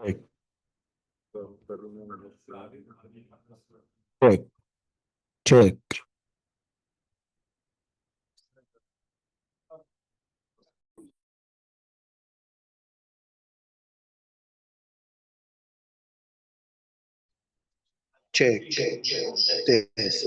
Correct. Correct. Correct. Check. Test.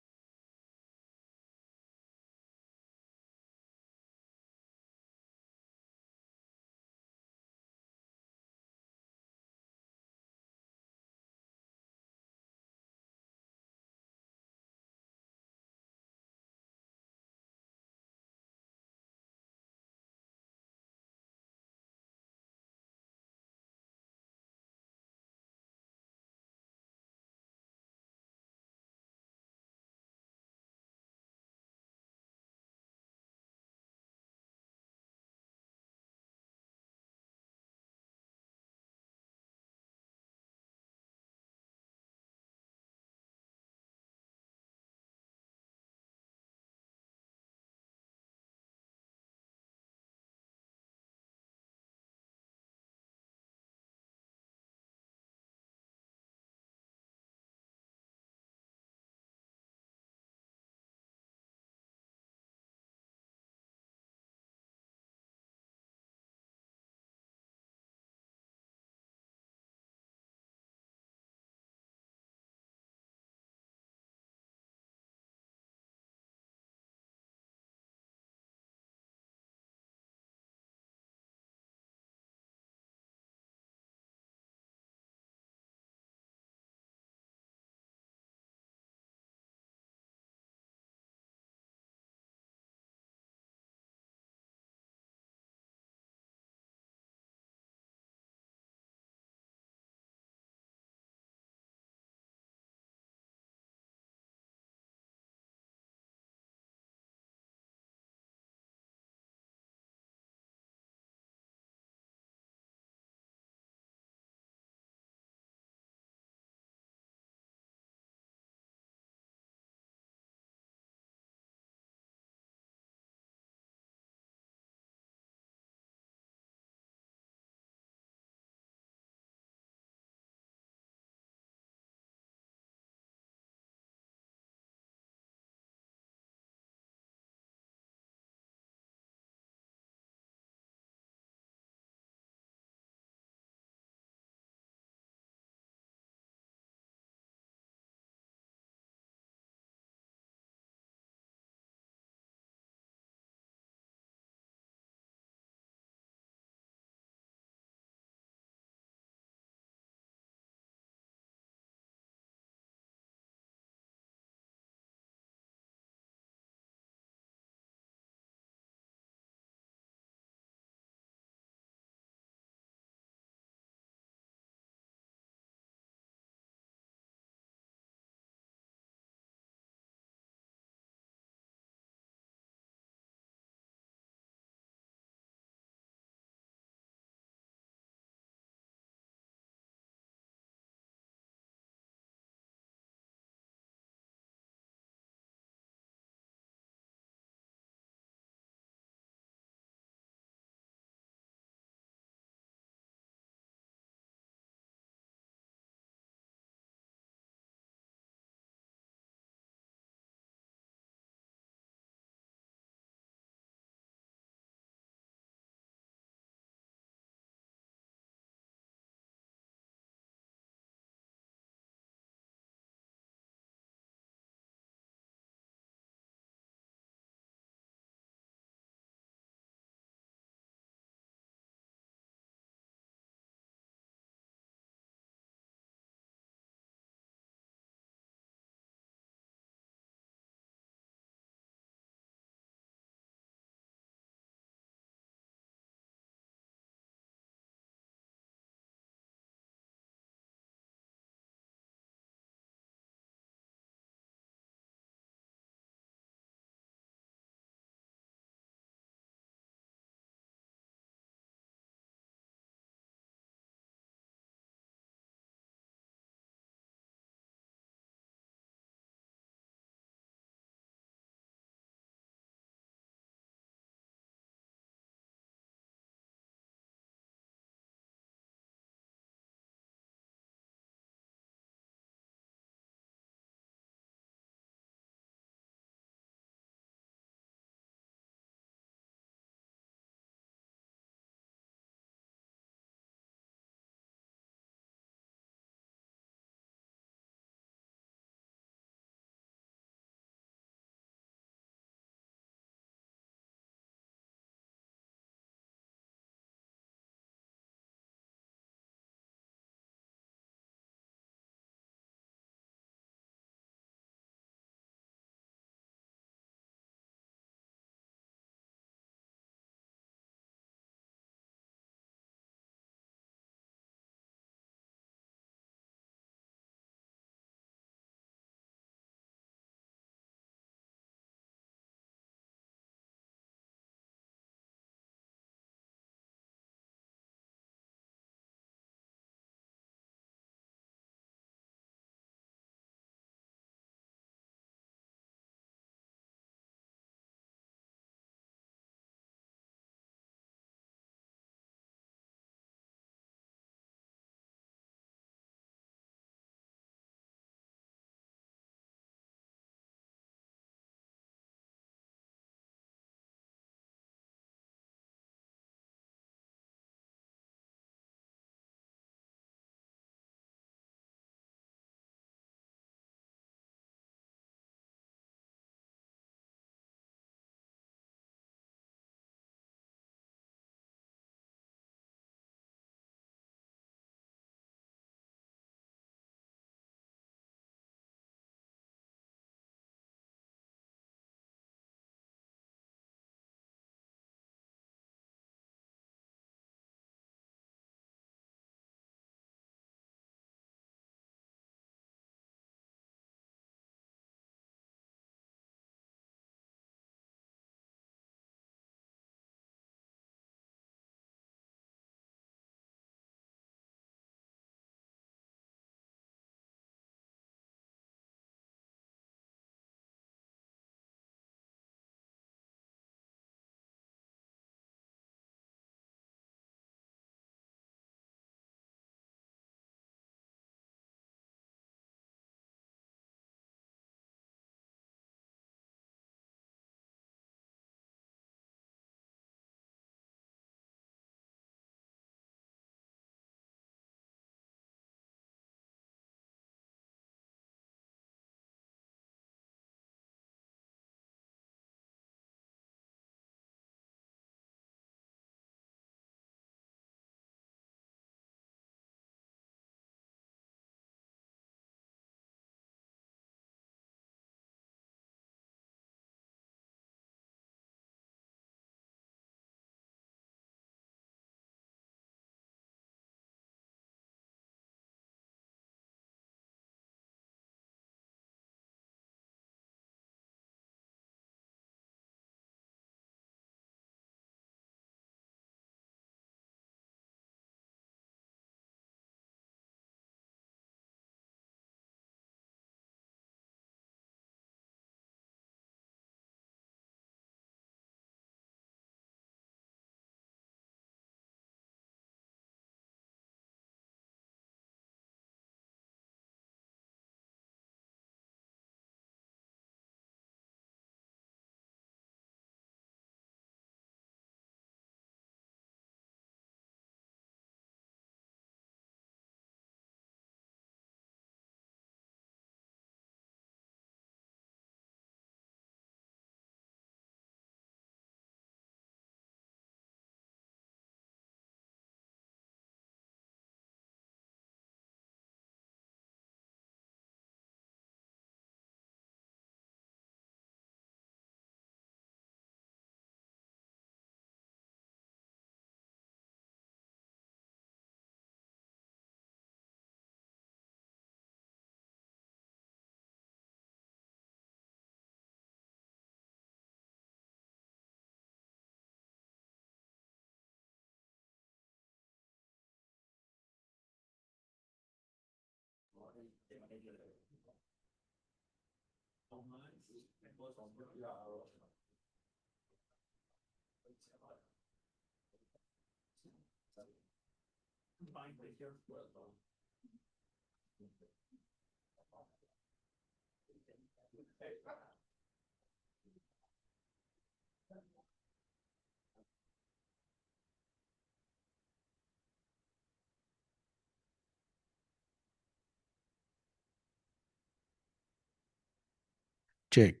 Check.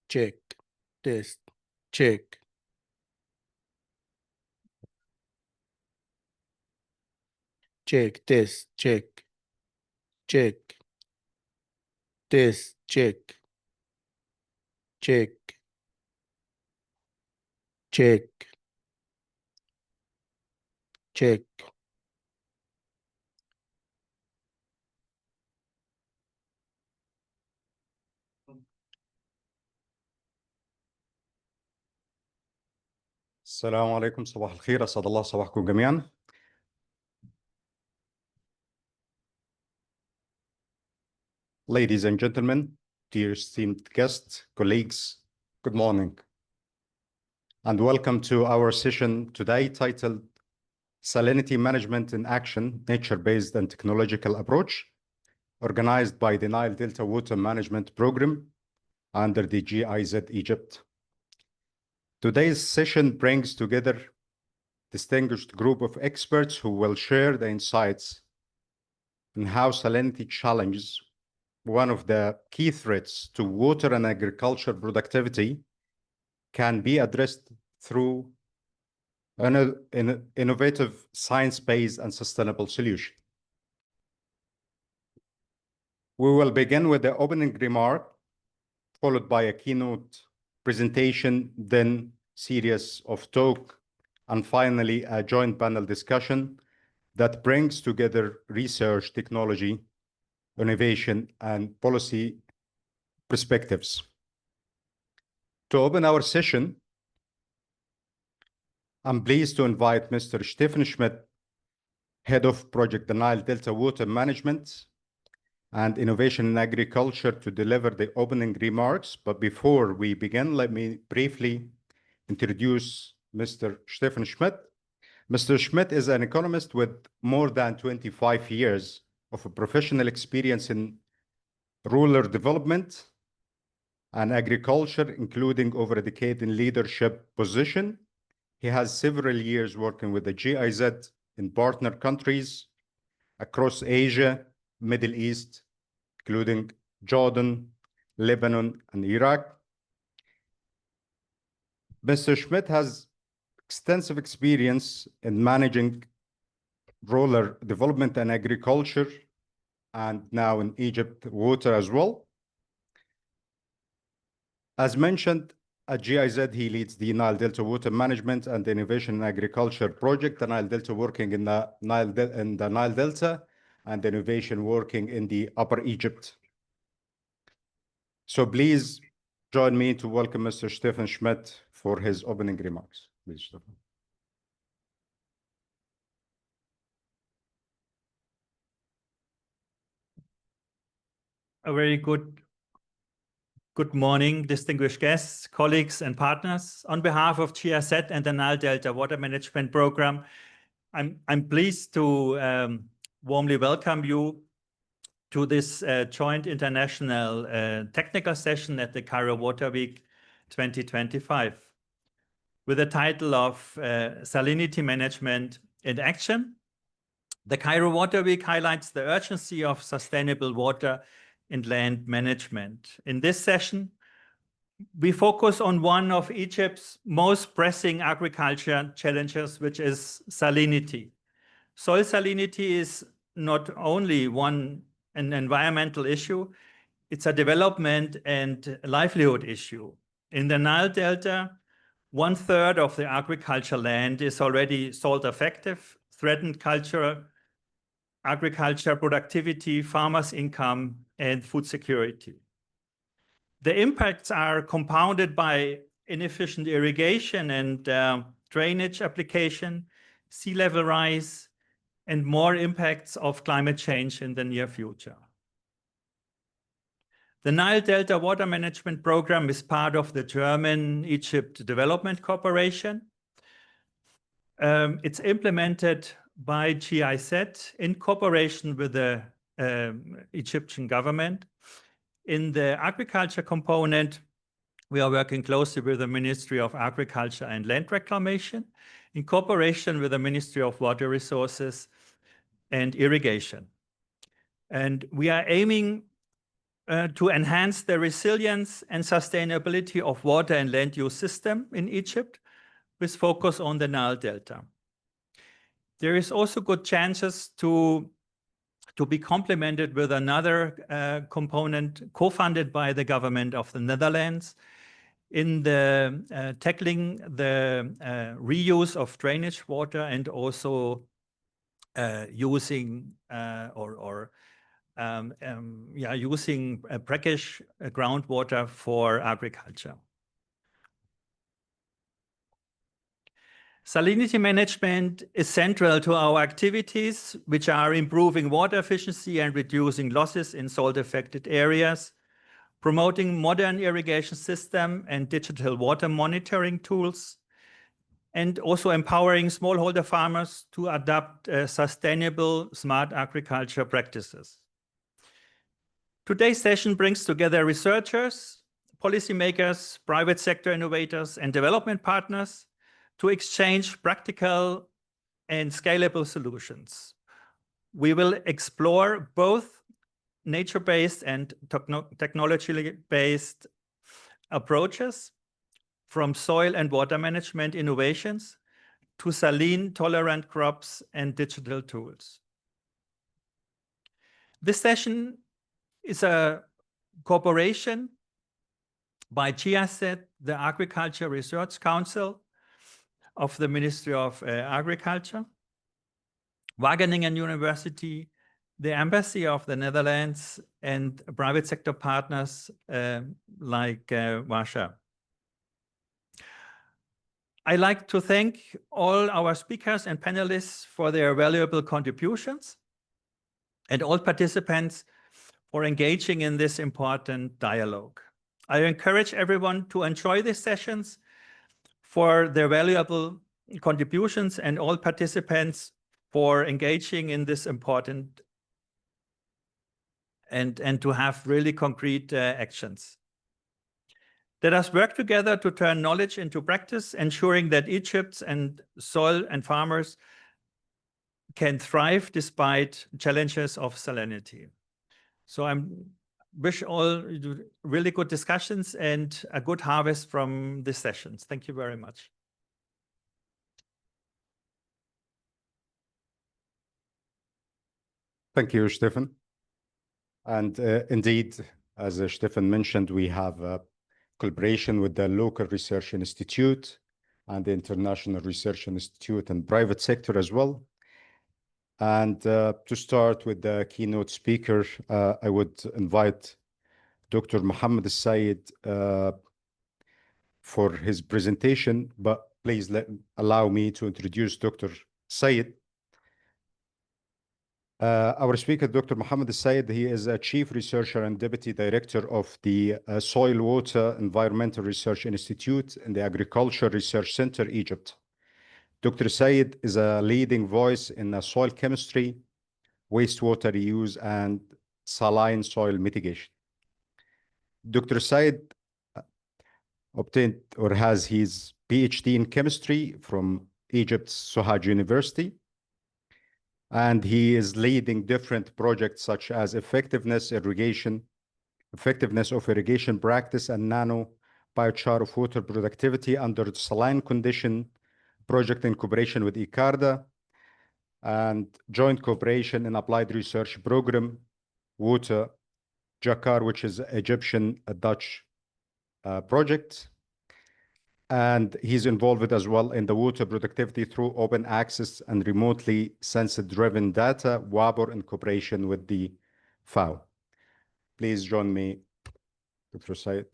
Check. Test. Check. Check. Test. Check. Check. Test. Check. Check. Check. Check. السلام عليكم، صباح الخير، أسعد الله صباحكم جميعا. Ladies and gentlemen, dear esteemed guests, colleagues, good morning, and welcome to our session today titled Salinity Management in Action, Nature-Based and Technological Approach, organized by the Nile Delta Water Management Program under the GIZ Egypt. Today's session brings together distinguished group of experts who will share the insights on how salinity challenges one of the key threats to water and agriculture productivity can be addressed through an innovative, science-based and sustainable solution. We will begin with the opening remark, followed by a keynote presentation, then series of talk, and finally a joint panel discussion that brings together research, technology, innovation, and policy perspectives. To open our session, I'm pleased to invite Mr. Stefan Schmidt, Head of Project the Nile Delta Water Management and Innovation in Agriculture, to deliver the opening remarks. But before we begin, let me briefly introduce Mr. Stefan Schmidt. Mr. Schmidt is an economist with more than 25 years of professional experience in rural development and agriculture, including over a decade in leadership position. He has several years working with the GIZ in partner countries across Asia, Middle East, including Jordan, Lebanon, and Iraq. Mr. Schmidt has extensive experience in managing rural development and agriculture, and now in Egypt, water as well. As mentioned, at GIZ, he leads the Nile Delta Water Management and Innovation in Agriculture project, the Nile Delta working in the Nile Delta, and innovation working in the Upper Egypt. So please join me to welcome Mr. Stefan Schmidt for his opening remarks. Please, Stefan. A very good morning, distinguished guests, colleagues, and partners. On behalf of GIZ and the Nile Delta Water Management Program, I'm pleased to warmly welcome you to this joint international technical session at the Cairo Water Week 2025 with the title of Salinity Management in Action. The Cairo Water Week highlights the urgency of sustainable water and land management. In this session, we focus on one of Egypt's most pressing agriculture challenges, which is salinity. Soil salinity is not only an environmental issue, it's a development and livelihood issue. In the Nile Delta, 1/3 of the agricultural land is already salt effective, threatened agriculture productivity, farmers' income, and food security. The impacts are compounded by inefficient irrigation and drainage application, sea level rise, and more impacts of climate change in the near future. The Nile Delta Water Management Program is part of the German-Egypt Development Cooperation. It's implemented by GIZ in cooperation with the Egyptian government. In the agriculture component, we are working closely with the Ministry of Agriculture and Land Reclamation in cooperation with the Ministry of Water Resources and Irrigation. And we are aiming to enhance the resilience and sustainability of water and land use system in Egypt with focus on the Nile Delta. There is also good chances to be complemented with another component co-funded by the government of the Netherlands in the tackling the reuse of drainage water and also using using brackish groundwater for agriculture. Salinity management is central to our activities, which are improving water efficiency and reducing losses in salt-affected areas, promoting modern irrigation system and digital water monitoring tools, and also empowering smallholder farmers to adopt sustainable, smart agriculture practices. Today's session brings together researchers, policymakers, private sector innovators, and development partners to exchange practical and scalable solutions. We will explore both nature-based and technology-based approaches, from soil and water management innovations to saline-tolerant crops and digital tools. This session is a cooperation by GIZ, the Agriculture Research Council of the Ministry of Agriculture, Wageningen University, the Embassy of the Netherlands, and private sector partners like Warsaw. I'd like to thank all our speakers and panelists for their valuable contributions and all participants for engaging in this important dialogue. I encourage everyone to enjoy these sessions for their valuable contributions and all participants for engaging in this important and to have really concrete actions. Let us work together to turn knowledge into practice, ensuring that Egypt's and soil and farmers can thrive despite challenges of salinity. So I wish all really good discussions and a good harvest from these sessions. Thank you very much. Thank you, Stefan. And indeed, as Stefan mentioned, we have a collaboration with the local research institute and the International Research Institute and private sector as well. And to start with the keynote speaker, I would invite Dr. Mohammed Sayed for his presentation, but please allow me to introduce Dr. Sayed. Our speaker, Dr. Mohammed Sayed, he is a chief researcher and deputy director of the Soil Water Environmental Research Institute in the Agriculture Research Center, Egypt. Dr. Sayed is a leading voice in soil chemistry, wastewater reuse, and saline soil mitigation. Dr. Sayed obtained or has his PhD in chemistry from Egypt's Sohag University. And he is leading different projects such as effectiveness of irrigation practice, and nano biochar of water productivity under saline condition project in cooperation with ICARDA, and joint cooperation in applied research program, Water Jakar, which is Egyptian Dutch project. And he's involved as well in the water productivity through open access and remotely sensor-driven data, WABOR, in cooperation with the FAO. Please join me, Dr. Sayed.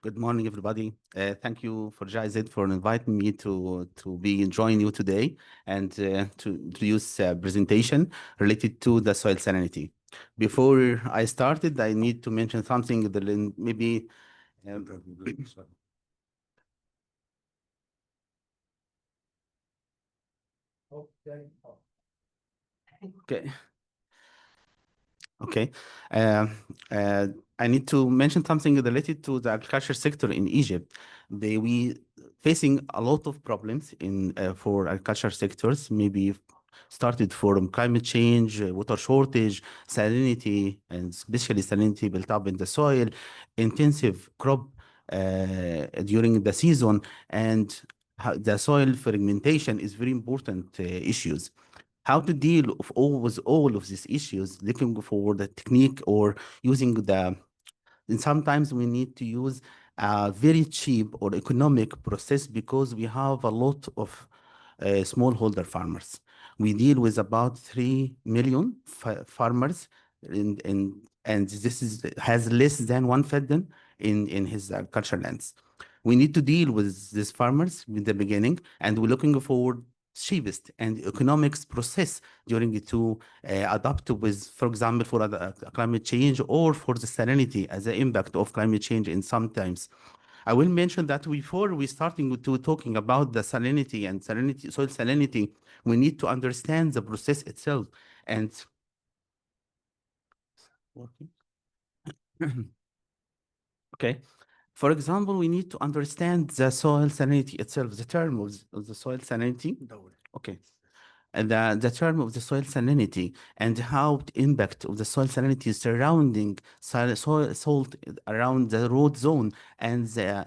Good morning, everybody. Thank you for GIZ for inviting me to join you today and to introduce a presentation related to the soil salinity. Before I started, I need to mention something that maybe okay. Okay. Uh, I need to mention something related to the agriculture sector in Egypt. We facing a lot of problems in for agriculture sectors, maybe started from climate change, water shortage, salinity, and especially salinity built up in the soil, intensive crop during the season, and the soil fragmentation is very important issues. How to deal with all of these issues, looking for the technique or using and sometimes we need to use a very cheap or economic process because we have a lot of smallholder farmers. We deal with about 3 million farmers and this has less than one feddan in his agriculture lands. We need to deal with these farmers in the beginning, and we're looking for cheapest and economics process during to adapt with, for example, for climate change or for the salinity as an impact of climate change in sometimes. I will mention that before we starting to talking about the salinity and salinity, soil salinity, we need to understand the process itself and working. Okay. For example, we need to understand the soil salinity itself, the term of the soil salinity. Okay. And the term of the soil salinity and how the impact of the soil salinity surrounding soil salt around the root zone and the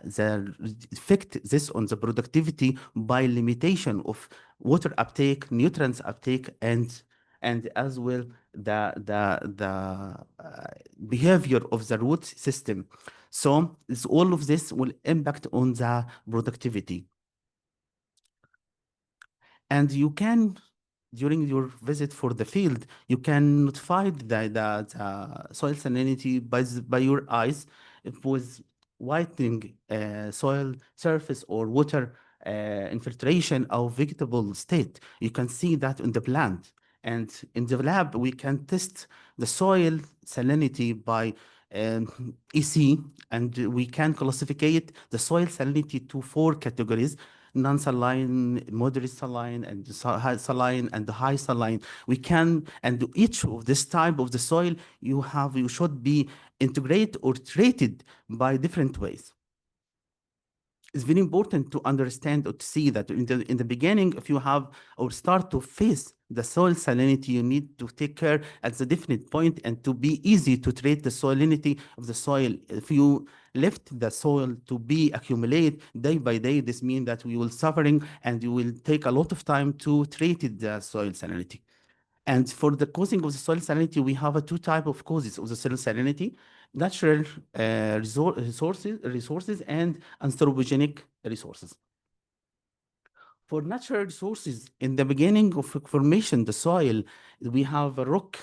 effect this on the productivity by limitation of water uptake, nutrients uptake, and as well the behavior of the root system. So all of this will impact on the productivity. And you can, during your visit for the field, you can notify the soil salinity by your eyes with whitening soil surface or water infiltration of vegetable state. You can see that in the plant. And in the lab, we can test the soil salinity by EC, and we can classificate the soil salinity to 4 categories: non-saline, moderate saline, and high saline, and high saline. We can, and each of this type of the soil you should be integrated or treated by different ways. It's very important to understand or to see that in the beginning, if you have or start to face the soil salinity, you need to take care at the definite point and to be easy to treat the salinity of the soil. If you left the soil to be accumulate day by day, this means that we will suffering and you will take a lot of time to treat the soil salinity. And for the causing of the soil salinity, we have 2 types of causes of the soil salinity: natural resources and anthropogenic resources. For natural resources, in the beginning of formation, the soil, we have a rock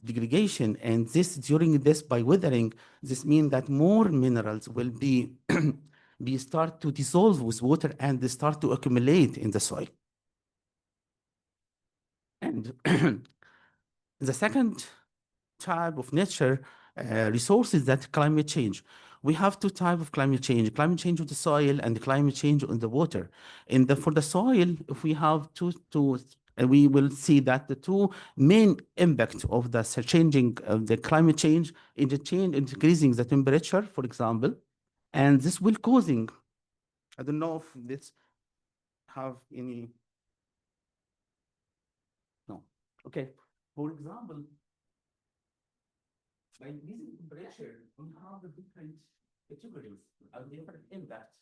degradation, and during this by weathering, this means that more minerals will be start to dissolve with water and they start to accumulate in the soil. And the second type of nature resources that climate change. We have 2 types of climate change of the soil and climate change on the water. For the soil, if we have we will see that the 2 main impacts of the changing of the climate change in the change, increasing the temperature, for example, and this will causing, I don't know if this have any, no, okay. For example, by increasing temperature, we have the different categories of different impacts.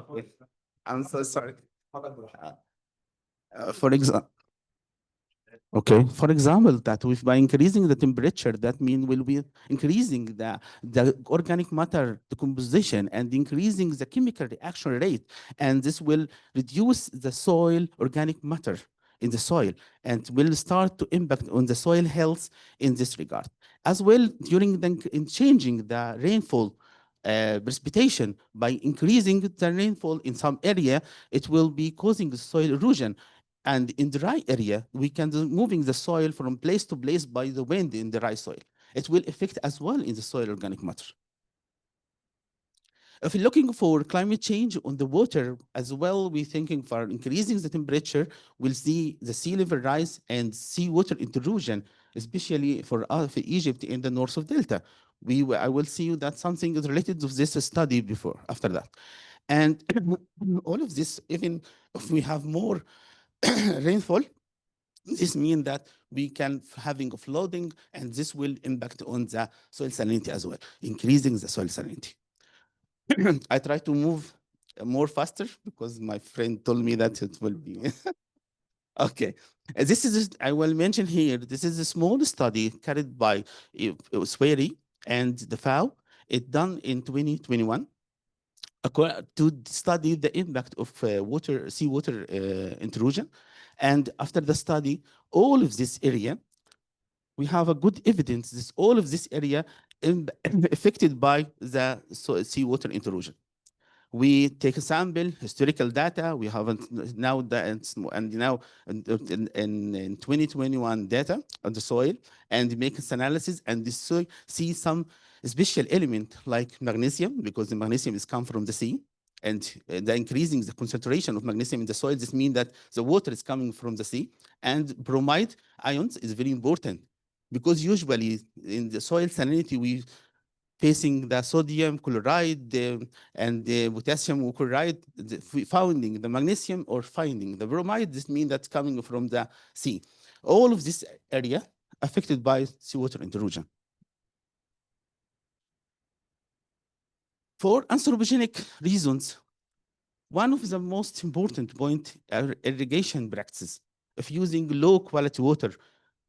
Okay. I'm so sorry. For example, okay. For example, that by increasing the temperature, that means we'll be increasing the organic matter decomposition and increasing the chemical reaction rate, and this will reduce the soil organic matter in the soil and will start to impact on the soil health in this regard. As well, in changing the rainfall precipitation by increasing the rainfall in some area, it will be causing soil erosion. And in the dry area, we can do moving the soil from place to place by the wind in the dry soil. It will affect as well in the soil organic matter. If you're looking for climate change on the water as well, we're thinking for increasing the temperature, we'll see the sea level rise and seawater intrusion, especially for Egypt in the north of Delta. I will see you that something is related to this study before, after that. And all of this, even if we have more rainfall, this means that we can having a flooding, and this will impact on the soil salinity as well, increasing the soil salinity. I try to move more faster because my friend told me that it will be. Okay, this is, I will mention here, this is a small study carried by Sweri and the FAO. It done in 2021 to study the impact of seawater intrusion. And after the study, all of this area, we have a good evidence that all of this area affected by the seawater intrusion. We take a sample, historical data. We haven't now and now in 2021 data on the soil and make this analysis and the soil see some special element like magnesium, because the magnesium is come from the sea, and the increasing the concentration of magnesium in the soil. This means that the water is coming from the sea, and bromide ions is very important because usually in the soil salinity we facing the sodium chloride and the potassium chloride, finding the magnesium or finding the bromide. This means that's coming from the sea. All of this area affected by seawater intrusion. For anthropogenic reasons, one of the most important point are irrigation practices. If using low quality water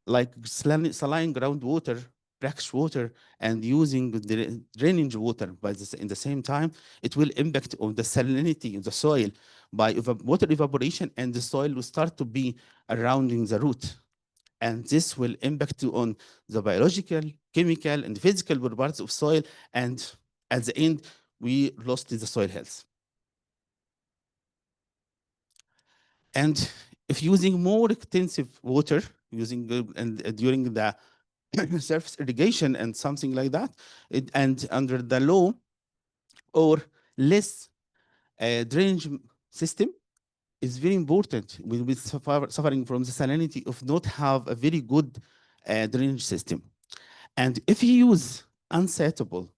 like saline groundwater, brackish water, and using the drainage water in the same time, it will impact on the salinity of the soil by water evaporation, and the soil will start to be surrounding the root. And this will impact on the biological, chemical, and physical parts of soil. And at the end, we lost the soil health. And if using more extensive water, during the surface irrigation and something like that, and under the law or less drainage system is very important. We will be suffering from the salinity of not have a very good drainage system. And if you use unsuitable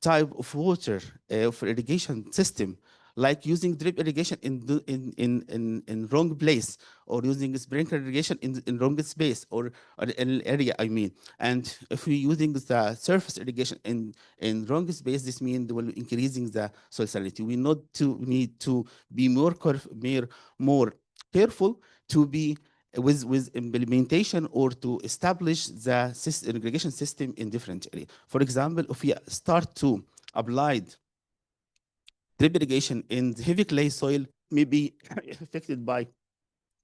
type of water for irrigation system, like using drip irrigation in wrong place, or using sprinkler irrigation in wrong space or in area, I mean. And if we're using the surface irrigation in wrong space, this means we're increasing the soil salinity. We need to be more careful to be with implementation or to establish the irrigation system in different areas. For example, if we start to apply drip irrigation in heavy clay soil, may be affected by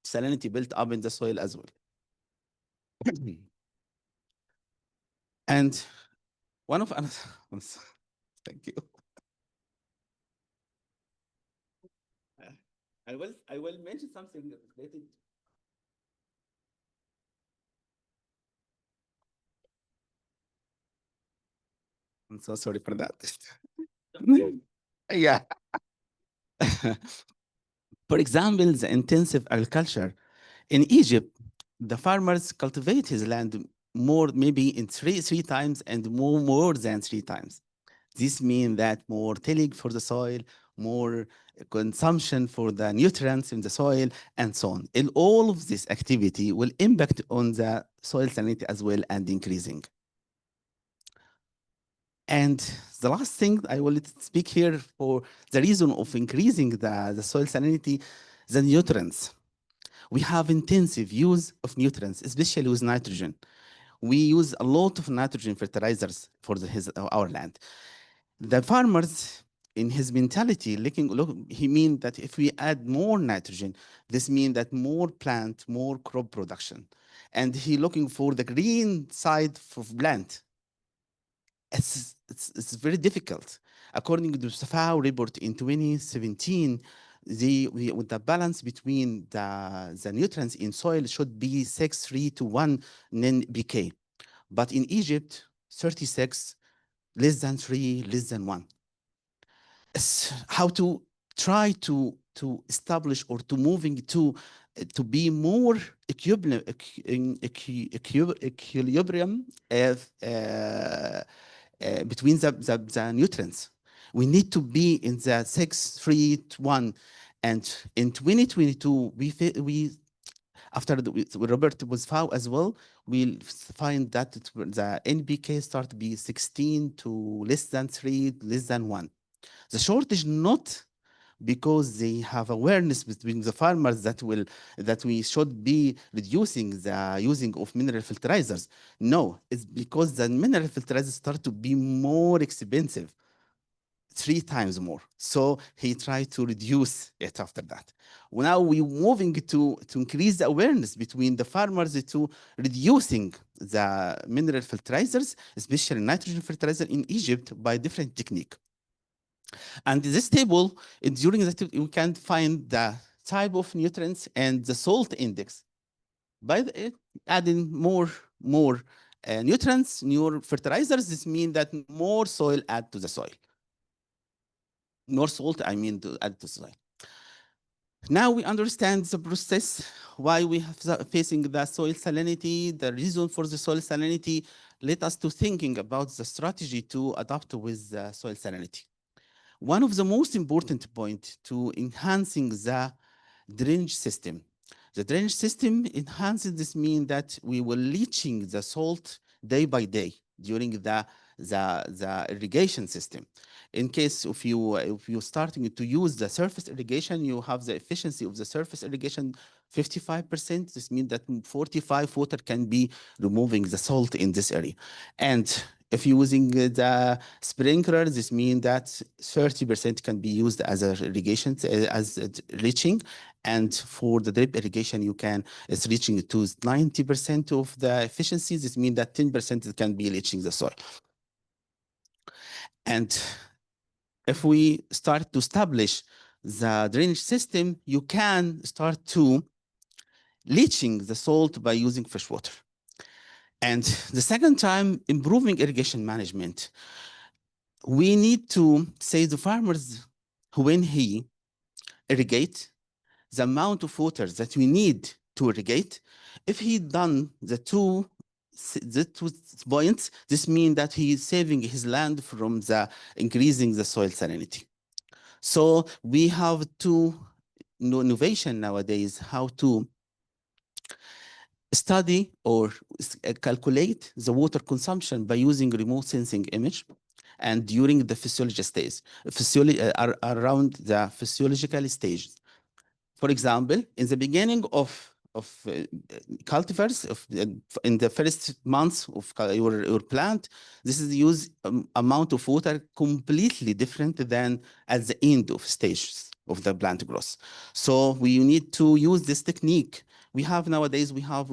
salinity built up in the soil as well. And one of thank you. I will mention something related. I'm so sorry for that. Yeah. For example, the intensive agriculture in Egypt, the farmers cultivate his land more, maybe in three times and more than 3 times. This means that more tilling for the soil, more consumption for the nutrients in the soil, and so on. And all of this activity will impact on the soil salinity as well and increasing. And the last thing I will speak here for the reason of increasing the soil salinity, the nutrients. We have intensive use of nutrients, especially with nitrogen. We use a lot of nitrogen fertilizers for our land. The farmers in his mentality, he means that if we add more nitrogen, this means that more plant, more crop production. And he looking for the green side of plant. It's very difficult. According to the FAO report in 2017, with the balance between the nutrients in soil should be 6:3 to 1 NPK. But in Egypt, 36, less than 3, less than 1. How to try to establish or to moving to be more equilibrium between the nutrients. We need to be in the 6-3-1, and in 2022 we after Robert was found as well, we'll find that the NPK start to be 16 to less than 3, less than 1. The shortage not because they have awareness between the farmers that we should be reducing the using of mineral filterizers. No, it's because the mineral filterizers start to be more expensive, 3 times more. So he tried to reduce it after that. Now we're moving to increase the awareness between the farmers to reducing the mineral filterizers, especially nitrogen fertilizer in Egypt by different technique. And this table, during that, you can find the type of nutrients and the salt index. By adding more nutrients, new fertilizers, this means that more soil add to the soil. More salt, I mean, to add to soil. Now we understand the process, why we have facing the soil salinity, the reason for the soil salinity. Let us to thinking about the strategy to adapt with the soil salinity. One of the most important points to enhancing the drainage system. The drainage system enhances this mean that we will leaching the salt day by day during the irrigation system. In case if you're starting to use the surface irrigation, you have the efficiency of the surface irrigation 55%. This means that 45 water can be removing the salt in this area. And if you're using the sprinkler, this means that 30% can be used as a irrigation, as leaching. And for the drip irrigation, it's reaching to 90% of the efficiency. This means that 10% can be leaching the soil. And if we start to establish the drainage system, you can start to leaching the salt by using fresh water. And the second time, improving irrigation management. We need to say to farmers when he irrigate, the amount of water that we need to irrigate. If he done the two points, this means that he is saving his land from increasing the soil salinity. So we have two innovation nowadays, how to study or calculate the water consumption by using remote sensing image and during the physiology stage, around the physiological stage. For example, in the beginning of cultivars, in the first months of your plant, this is use amount of water completely different than at the end of stages of the plant growth. So we need to use this technique. We have nowadays, we have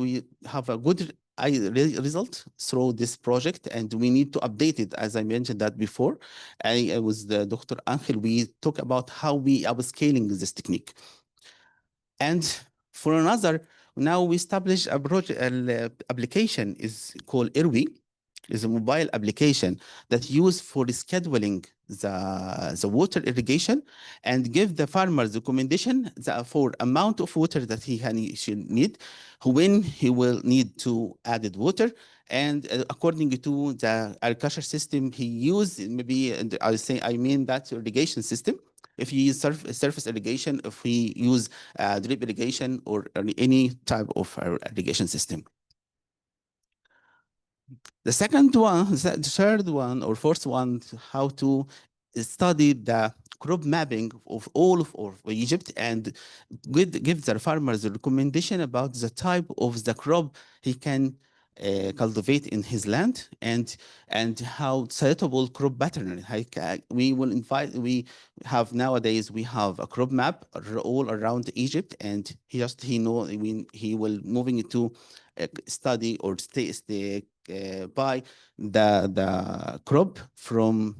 a good result through this project, and we need to update it, as I mentioned that before. I was the Dr. Angel, we talk about how we are scaling this technique. And for another, now we establish a project, application is called IRWI, is a mobile application that used for scheduling the water irrigation and give the farmers recommendation for amount of water that he should need, when he will need to add water, and according to the agriculture system he used, maybe I mean that irrigation system. If you use surface irrigation, if we use drip irrigation or any type of irrigation system. The second one, the third one or fourth one, how to study the crop mapping of all of Egypt and give the farmers a recommendation about the type of the crop he can cultivate in his land, and how suitable crop pattern. We have nowadays we have a crop map all around Egypt, and he know he will moving to study or stay buy the crop from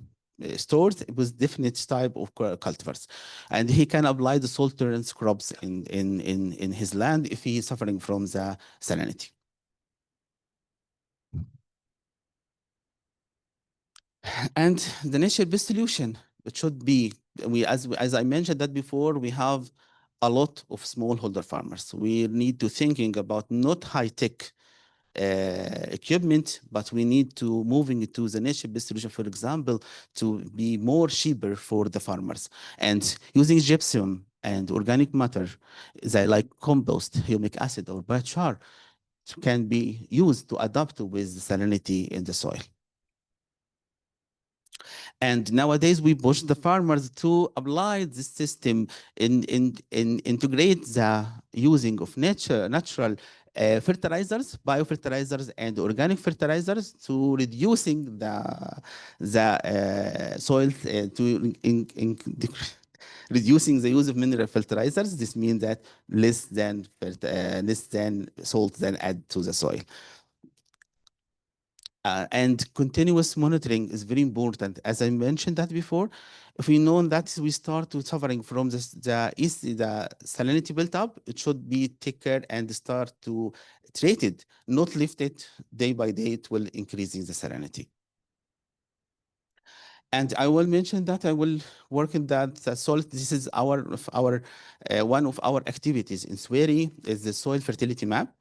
stores with different type of cultivars, and he can apply the salt tolerance crops in his land if he is suffering from the salinity. And the nature-based solution, it should be, as I mentioned that before, we have a lot of smallholder farmers. We need to thinking about not high-tech equipment, but we need to moving to the nature-based solution, for example, to be more cheaper for the farmers. And using gypsum and organic matter, like compost, humic acid, or biochar, can be used to adapt with the salinity in the soil. And nowadays we push the farmers to apply this system in integrate the using of natural fertilizers, biofertilizers, and organic fertilizers to reducing the soil reducing the use of mineral fertilizers. This means that less than salt than add to the soil. And continuous monitoring is very important. As I mentioned that before, if we know that we start to suffering from the salinity built up, it should be take care and start to treat it, not lift it day by day. It will increasing the salinity. And I will mention that I will work in that soil. This is one of our activities in Sweri is the soil fertility map.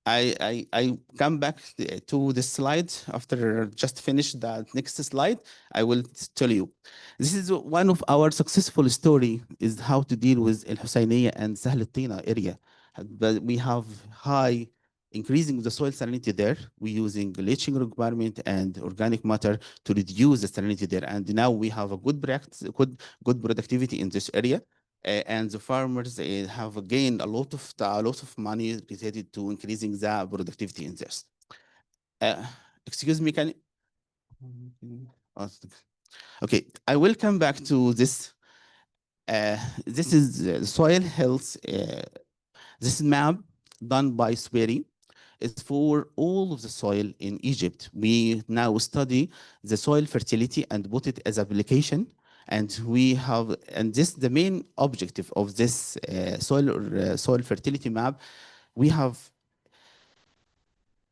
I come back to the slide after just finish the next slide. I will tell you. This is one of our successful story is how to deal with El Husseiniya and Sahl al-Tina area. But we have high increasing the soil salinity there. We're using leaching requirement and organic matter to reduce the salinity there. And now we have a good productivity in this area. And the farmers have gained a lot of money related to increasing the productivity in this. Excuse me, can okay, I will come back to this. This is soil health. This map done by Sweri is for all of the soil in Egypt. We now study the soil fertility and put it as application. And this the main objective of this soil fertility map. We have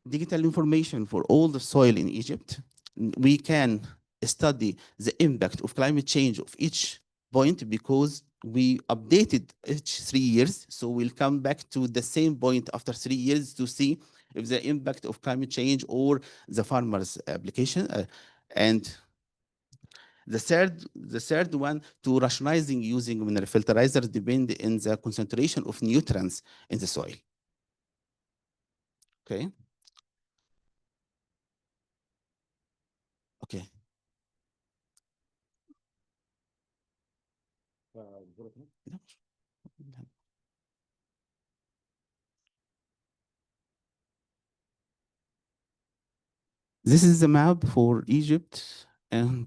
digital information for all the soil in Egypt. We can study the impact of climate change of each point because we updated each 3 years. So we'll come back to the same point after 3 years to see if the impact of climate change or the farmer's application. And the third one, to rationalizing using mineral fertilizers depend in the concentration of nutrients in the soil. Okay. Okay. This is the map for Egypt, and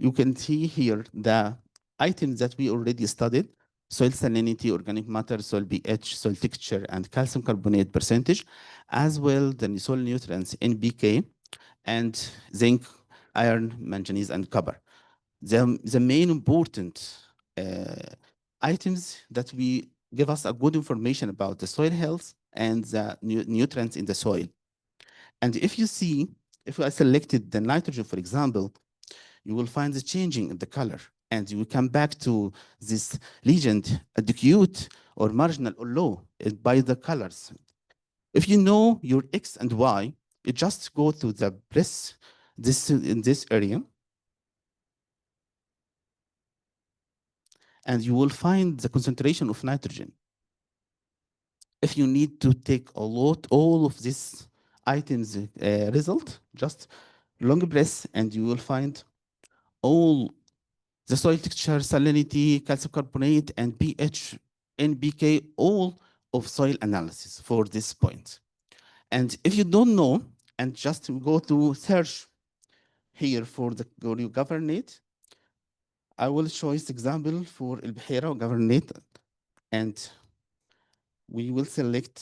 you can see here the items that we already studied: soil salinity, organic matter, soil pH, soil texture, and calcium carbonate percentage, as well the soil nutrients NPK, and zinc, iron, manganese, and copper. The main important items that we give us a good information about the soil health and the nutrients in the soil. And if you see, if I selected the nitrogen, for example, you will find the changing in the color. And you will come back to this legend, acute or marginal or low by the colors. If you know your X and Y, you just go to the press in this area. And you will find the concentration of nitrogen. If you need to take all of these items result, just long press and you will find all the soil texture, salinity, calcium carbonate, and pH, NPK, all of soil analysis for this point. And if you don't know, and just go to search here for the governorate, I will show you example for El Buhaira governorate, and we will select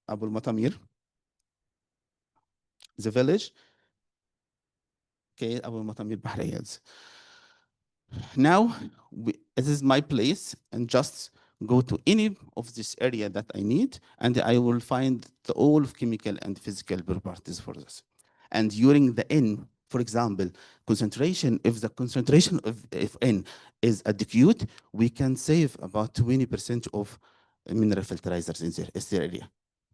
Abu Matamir, the village. Okay, Abu Matamir Bahriyaz. Now, this is my place, and just go to any of this area that I need, and I will find all of chemical and physical properties for this. And during the N, for example, concentration, if the concentration of N is adequate, we can save about 20% of mineral filterizers in this area.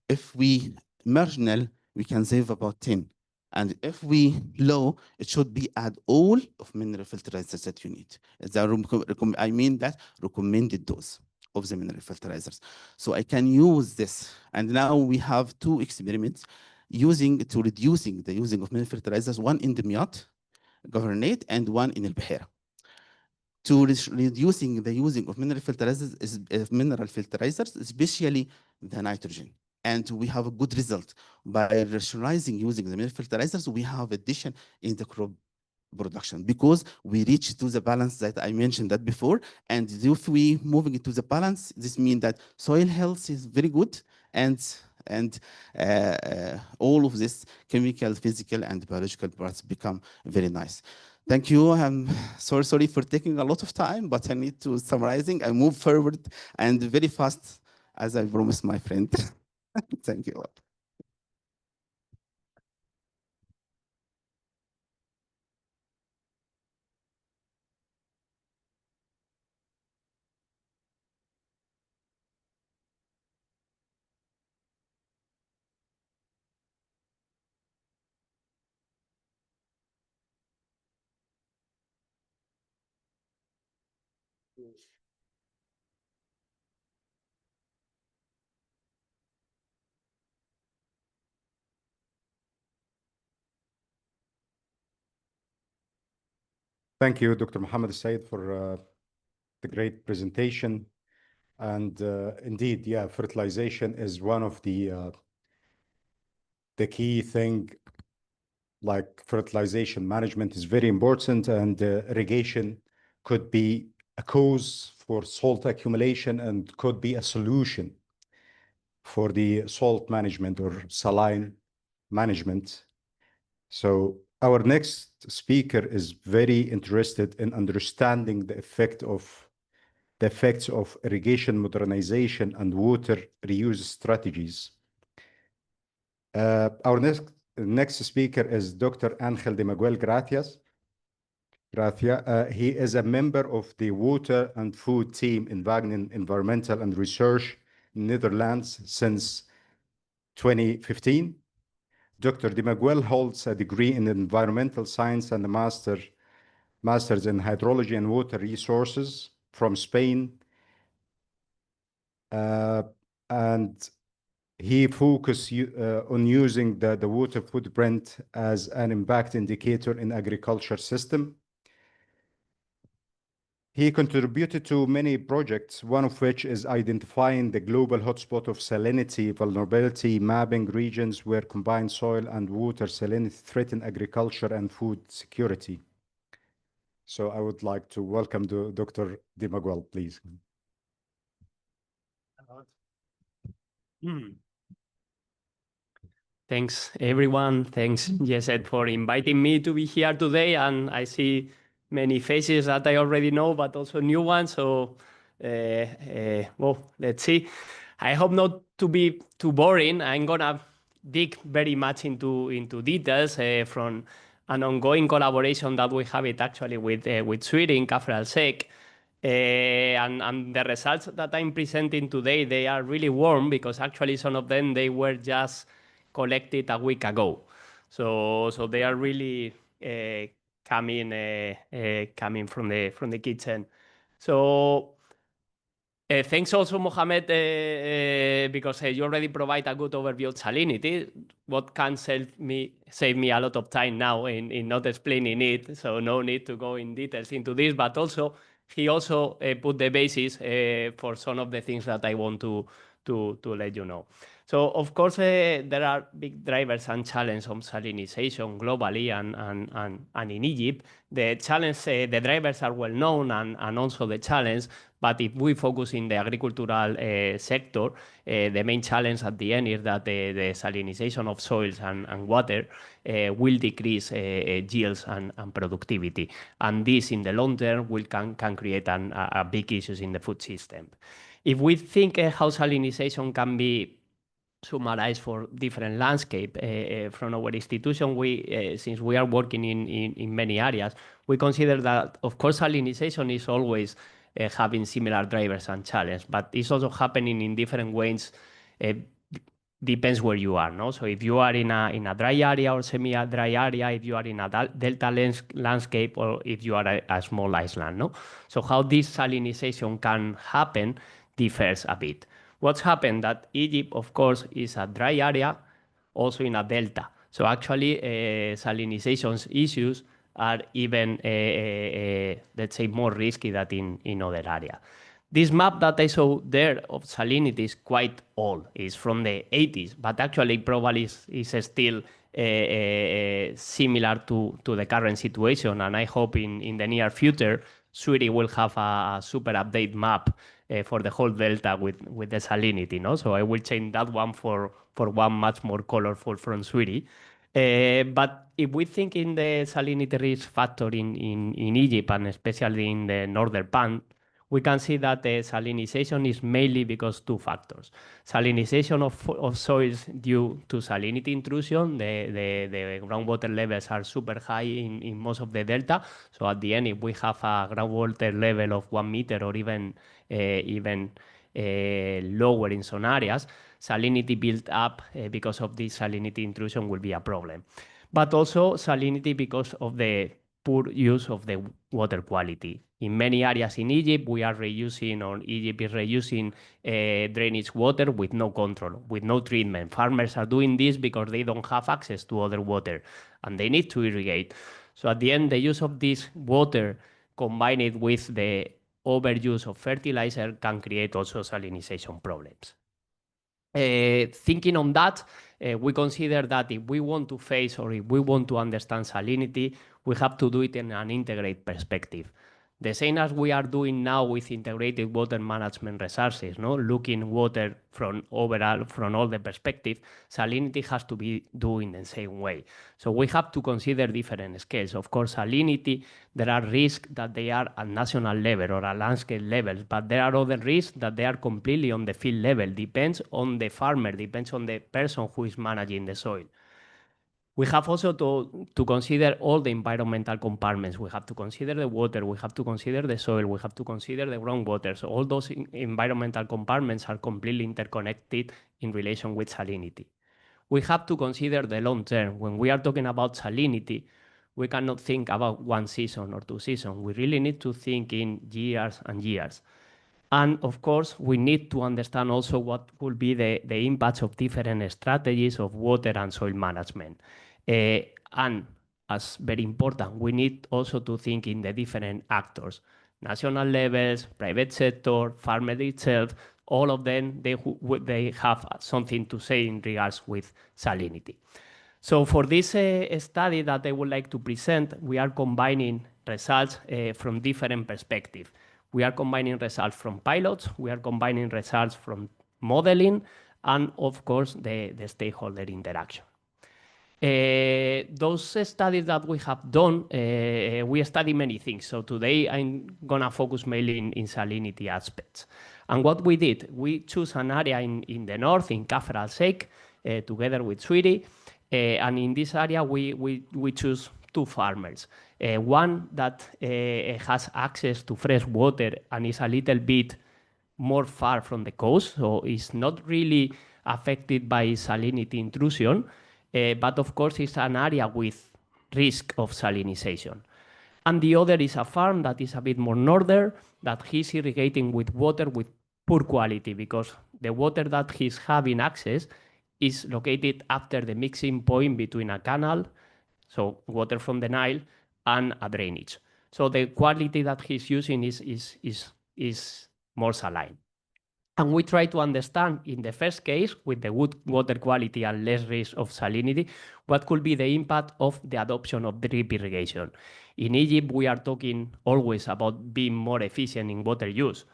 If we marginal, we can save about 10. And if we low, it should be at all of mineral filterizers that you need. I mean that recommended dose of the mineral filterizers. So I can use this. And now we have 2 experiments reducing the using of mineral filterizers, one in the Miat governorate and one in El Buhaira. To reducing the using of mineral filterizers, especially the nitrogen. And we have a good result. By rationalizing using the mineral filterizers, we have addition in the crop production because we reach to the balance that I mentioned that before. And if we moving into the balance, this means that soil health is very good, and all of this chemical, physical, and biological parts become very nice. Thank you. I'm sorry for taking a lot of time, but I need to summarizing. I move forward and very fast, as I promised my friend. Thank you. Thank you, Dr. Mohammed Said, for the great presentation. And indeed, yeah, fertilization is one of the key thing. Like fertilization management is very important, and irrigation could be a cause for salt accumulation and could be a solution for the salt management or saline management. So our next speaker is very interested in understanding the effects of irrigation modernization and water reuse strategies. Our next speaker is Dr. Angel de Miguel Gracia. He is a member of the Water and Food team in Wageningen Environmental and Research in Netherlands since 2015. Dr. de Miguel holds a degree in environmental science and a master's in hydrology and water resources from Spain. And he focused on using the water footprint as an impact indicator in agriculture system. He contributed to many projects, one of which is identifying the global hotspot of salinity vulnerability, mapping regions where combined soil and water salinity threaten agriculture and food security. So I would like to welcome Dr. de Miguel, please. Thanks, everyone. Thanks, GIZ, for inviting me to be here today. And I see many faces that I already know, but also new ones. So, well, let's see. I hope not to be too boring. I'm gonna dig very much into details from an ongoing collaboration that we have it actually with Sweden, Kafral-Sek. And the results that I'm presenting today, they are really warm because actually some of them, they were just collected a week ago. So they are really coming from the kitchen. So thanks also, Mohammed, because you already provide a good overview of salinity. What can save me a lot of time now in not explaining it, so no need to go in details into this, but also he also put the basis for some of the things that I want to let you know. So of course, there are big drivers and challenges on salinization globally and in Egypt. The challenge, the drivers are well known and also the challenge. But if we focus in the agricultural sector, the main challenge at the end is that the salinization of soils and water will decrease yields and productivity. And this in the long term can create a big issues in the food system. If we think how salinization can be summarize for different landscape from our institution, since we are working in many areas, we consider that of course salinization is always having similar drivers and challenges, but it's also happening in different ways. Depends where you are, no? So if you are in a dry area or semi-dry area, if you are in a delta landscape, or if you are a small island, no? So how this salinization can happen differs a bit. What's happened that Egypt, of course, is a dry area, also in a delta. So actually, salinization issues are even, let's say, more risky than in other areas. This map that I saw there of salinity is quite old. It's from the 80s, but actually probably is still similar to the current situation. And I hope in the near future, Sweden will have a super update map for the whole delta with the salinity. No? So I will change that one for one much more colorful from Sweden. But if we think in the salinity risk factor in Egypt, and especially in the northern part, we can see that the salinization is mainly because two factors. Salinization of soils due to salinity intrusion. The groundwater levels are super high in most of the delta. So at the end, if we have a groundwater level of 1 meter or even lower in some areas, salinity built up because of this salinity intrusion will be a problem. But also salinity because of the poor use of the water quality. In many areas in Egypt, we are reusing, or Egypt is reusing drainage water with no control, with no treatment. Farmers are doing this because they don't have access to other water and they need to irrigate. So at the end, the use of this water combined with the overuse of fertilizer can create also salinization problems. Thinking on that, we consider that if we want to face or if we want to understand salinity, we have to do it in an integrated perspective. The same as we are doing now with integrated water management resources, no? Looking water from overall, from all the perspective, salinity has to be doing the same way. So we have to consider different scales. Of course, salinity, there are risks that they are at national level or at landscape level, but there are other risks that they are completely on the field level. Depends on the farmer, depends on the person who is managing the soil. We have also to consider all the environmental compartments. We have to consider the water, we have to consider the soil, we have to consider the groundwater. So all those environmental compartments are completely interconnected in relation with salinity. We have to consider the long term. When we are talking about salinity, we cannot think about 1 season or 2 seasons. We really need to think in years and years. And of course, we need to understand also what will be the impacts of different strategies of water and soil management. And as very important, we need also to think in the different actors, national levels, private sector, farmer itself, all of them, they have something to say in regards with salinity. So for this study that I would like to present, we are combining results from different perspectives. We are combining results from pilots, we are combining results from modeling, and of course, the stakeholder interaction. Those studies that we have done, we study many things. So today I'm gonna focus mainly in salinity aspects. And what we did, we choose an area in the north, in Kafr al-Sheikh, together with Sweden. And in this area, we choose 2 farmers. One that has access to fresh water and is a little bit more far from the coast, so it's not really affected by salinity intrusion, but of course it's an area with risk of salinization. And the other is a farm that is a bit more northern, that he's irrigating with water with poor quality, because the water that he's having access is located after the mixing point between a canal, so water from the Nile, and a drainage. So the quality that he's using is more saline. And we try to understand, in the first case, with the good water quality and less risk of salinity, what could be the impact of the adoption of drip irrigation. In Egypt, we are talking always about being more efficient in water use,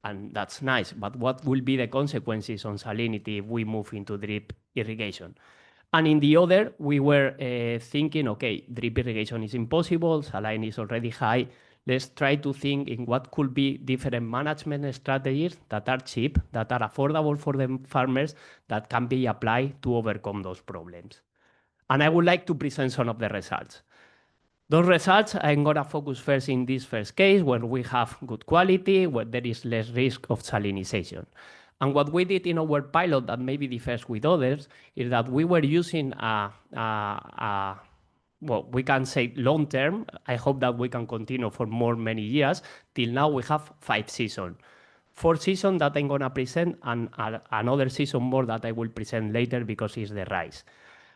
and that's nice, but what will be the consequences on salinity if we move into drip irrigation? And in the other, we were thinking, okay, drip irrigation is impossible, saline is already high. Let's try to think in what could be different management strategies that are cheap, that are affordable for the farmers, that can be applied to overcome those problems. And I would like to present some of the results. Those results, I'm going to focus first in this first case, where we have good quality, where there is less risk of salinization. And what we did in our pilot that maybe differs with others is that we were using well, we can say long term. I hope that we can continue for many years. Till now, we have 5 seasons. 4 seasons that I'm going to present, and another season more that I will present later because it's the rice.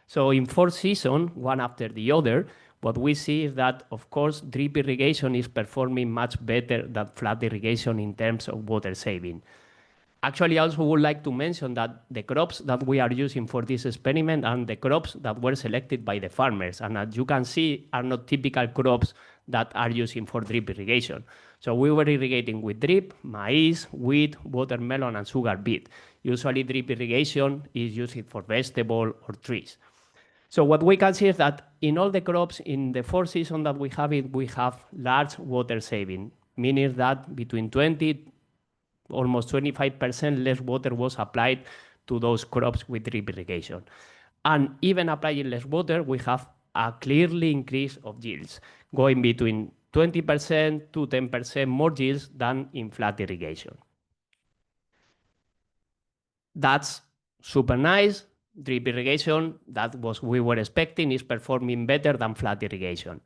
So in 4 seasons, one after the other, what we see is that, of course, drip irrigation is performing much better than flat irrigation in terms of water saving. Actually, I also would like to mention that the crops that we are using for this experiment and the crops that were selected by the farmers, and as you can see, are not typical crops that are using for drip irrigation. So we were irrigating with drip, maize, wheat, watermelon, and sugar beet. Usually drip irrigation is used for vegetable or trees. So what we can see is that in all the crops in the 4 seasons that we have large water saving, meaning that between 20, almost 25% less water was applied to those crops with drip irrigation. And even applying less water, we have a clearly increase of yields, going between 20% to 10% more yields than in flat irrigation. That's super nice. Drip irrigation, that was we were expecting, is performing better than flat irrigation.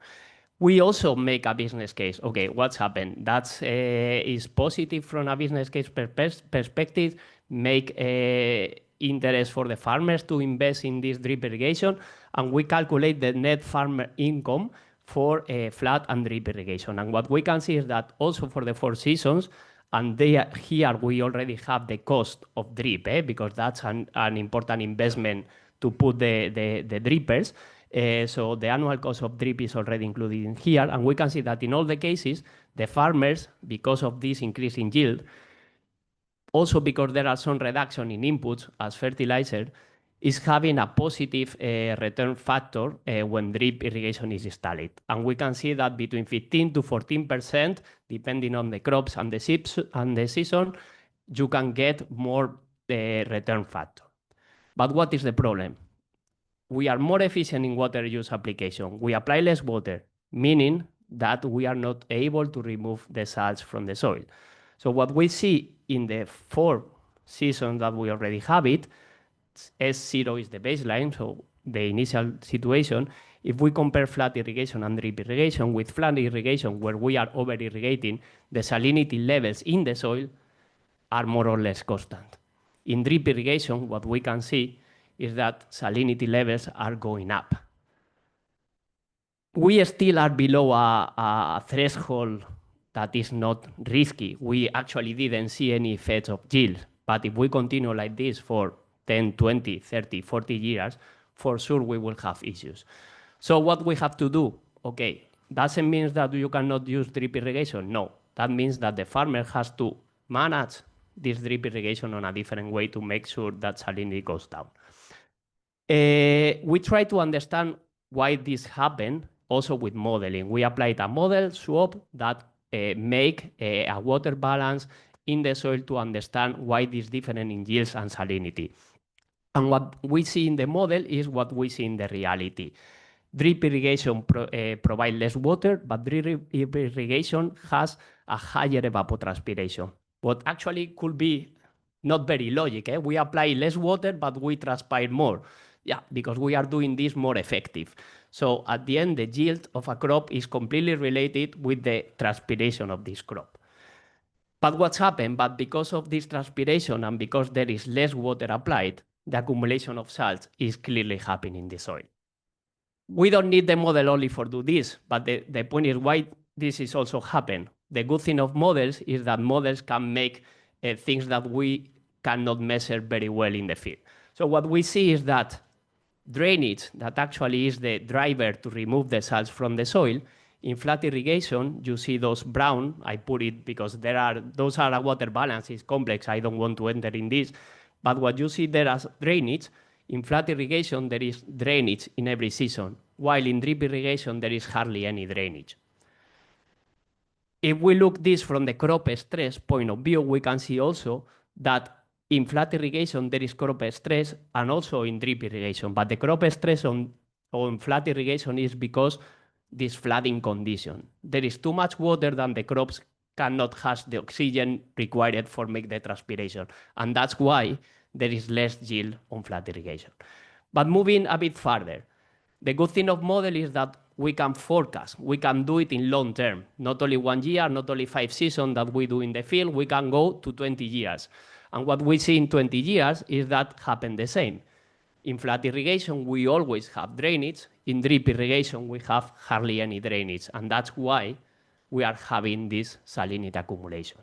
We also make a business case. Okay, what's happened? That is positive from a business case perspective, make interest for the farmers to invest in this drip irrigation, and we calculate the net farmer income for flat and drip irrigation. And what we can see is that also for the 4 seasons, and here we already have the cost of drip, because that's an important investment to put the drippers. So the annual cost of drip is already included in here. And we can see that in all the cases, the farmers, because of this increase in yield, also because there are some reduction in inputs as fertilizer, is having a positive return factor when drip irrigation is installed. And we can see that between 15 to 14%, depending on the crops and the season, you can get more return factor. But what is the problem? We are more efficient in water use application. We apply less water, meaning that we are not able to remove the salts from the soil. So what we see in the 4 seasons that we already have it, S0 is the baseline, so the initial situation. If we compare flat irrigation and drip irrigation, with flat irrigation, where we are over-irrigating, the salinity levels in the soil are more or less constant. In drip irrigation, what we can see is that salinity levels are going up. We still are below a threshold that is not risky. We actually didn't see any effects of yield, but if we continue like this for 10, 20, 30, 40 years, for sure we will have issues. So what we have to do, okay, doesn't mean that you cannot use drip irrigation. No, that means that the farmer has to manage this drip irrigation on a different way to make sure that salinity goes down. We try to understand why this happened also with modeling. We applied a model, SWOP, that make a water balance in the soil to understand why this is different in yields and salinity. And what we see in the model is what we see in the reality. Drip irrigation provides less water, but drip irrigation has a higher evapotranspiration. What actually could be not very logical. We apply less water, but we transpire more. Yeah, because we are doing this more effective. So at the end, the yield of a crop is completely related with the transpiration of this crop. But what's happened? But because of this transpiration and because there is less water applied, the accumulation of salts is clearly happening in the soil. We don't need the model only for do this, but the point is why this is also happening. The good thing of models is that models can make things that we cannot measure very well in the field. So what we see is that drainage, that actually is the driver to remove the salts from the soil. In flat irrigation, you see those brown. I put it because those are a water balance. It's complex. I don't want to enter in this. But what you see there as drainage, in flat irrigation, there is drainage in every season, while in drip irrigation, there is hardly any drainage. If we look this from the crop stress point of view, we can see also that in flat irrigation, there is crop stress, and also in drip irrigation. But the crop stress on flat irrigation is because this flooding condition. There is too much water than the crops cannot have the oxygen required for make the transpiration. And that's why there is less yield on flat irrigation. But moving a bit further, the good thing of model is that we can forecast. We can do it in long term, not only 1 year, not only 5 seasons that we do in the field, we can go to 20 years. And what we see in 20 years is that happen the same. In flat irrigation, we always have drainage. In drip irrigation, we have hardly any drainage. And that's why we are having this salinity accumulation.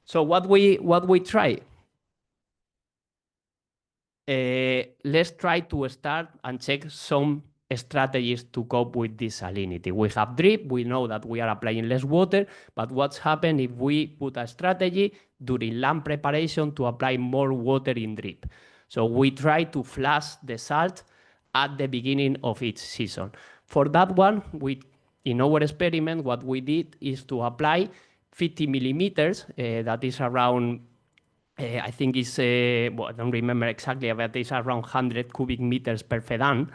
So what we try? Let's try to start and check some strategies to cope with this salinity. We have drip, we know that we are applying less water, but what's happened if we put a strategy during land preparation to apply more water in drip? So we try to flush the salt at the beginning of each season. For that one, in our experiment, what we did is to apply 50 millimeters, that is around I think it's, well, I don't remember exactly, but it's around 100 cubic meters per fedan.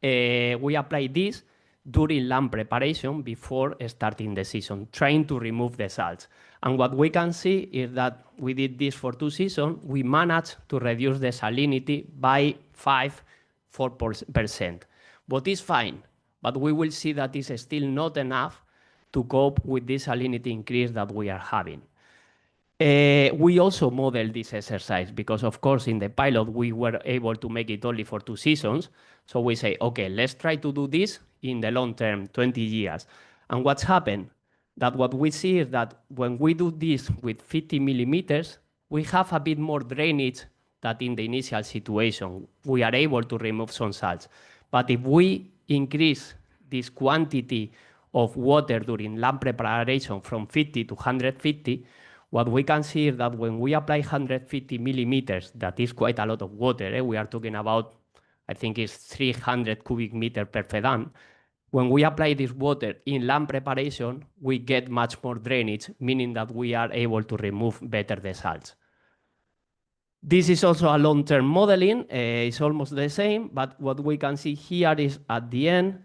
We apply this during land preparation before starting the season, trying to remove the salts. And what we can see is that we did this for 2 seasons. We managed to reduce the salinity by 4%. What is fine, but we will see that it's still not enough to cope with this salinity increase that we are having. We also modeled this exercise because, of course, in the pilot, we were able to make it only for 2 seasons. So we say, okay, let's try to do this in the long term, 20 years. And what's happened? That what we see is that when we do this with 50 millimeters, we have a bit more drainage than in the initial situation. We are able to remove some salts. But if we increase this quantity of water during land preparation from 50 to 150, what we can see is that when we apply 150 millimeters, that is quite a lot of water. We are talking about, I think it's 300 cubic meters per fedan. When we apply this water in land preparation, we get much more drainage, meaning that we are able to remove better the salts. This is also a long-term modeling. It's almost the same, but what we can see here is at the end,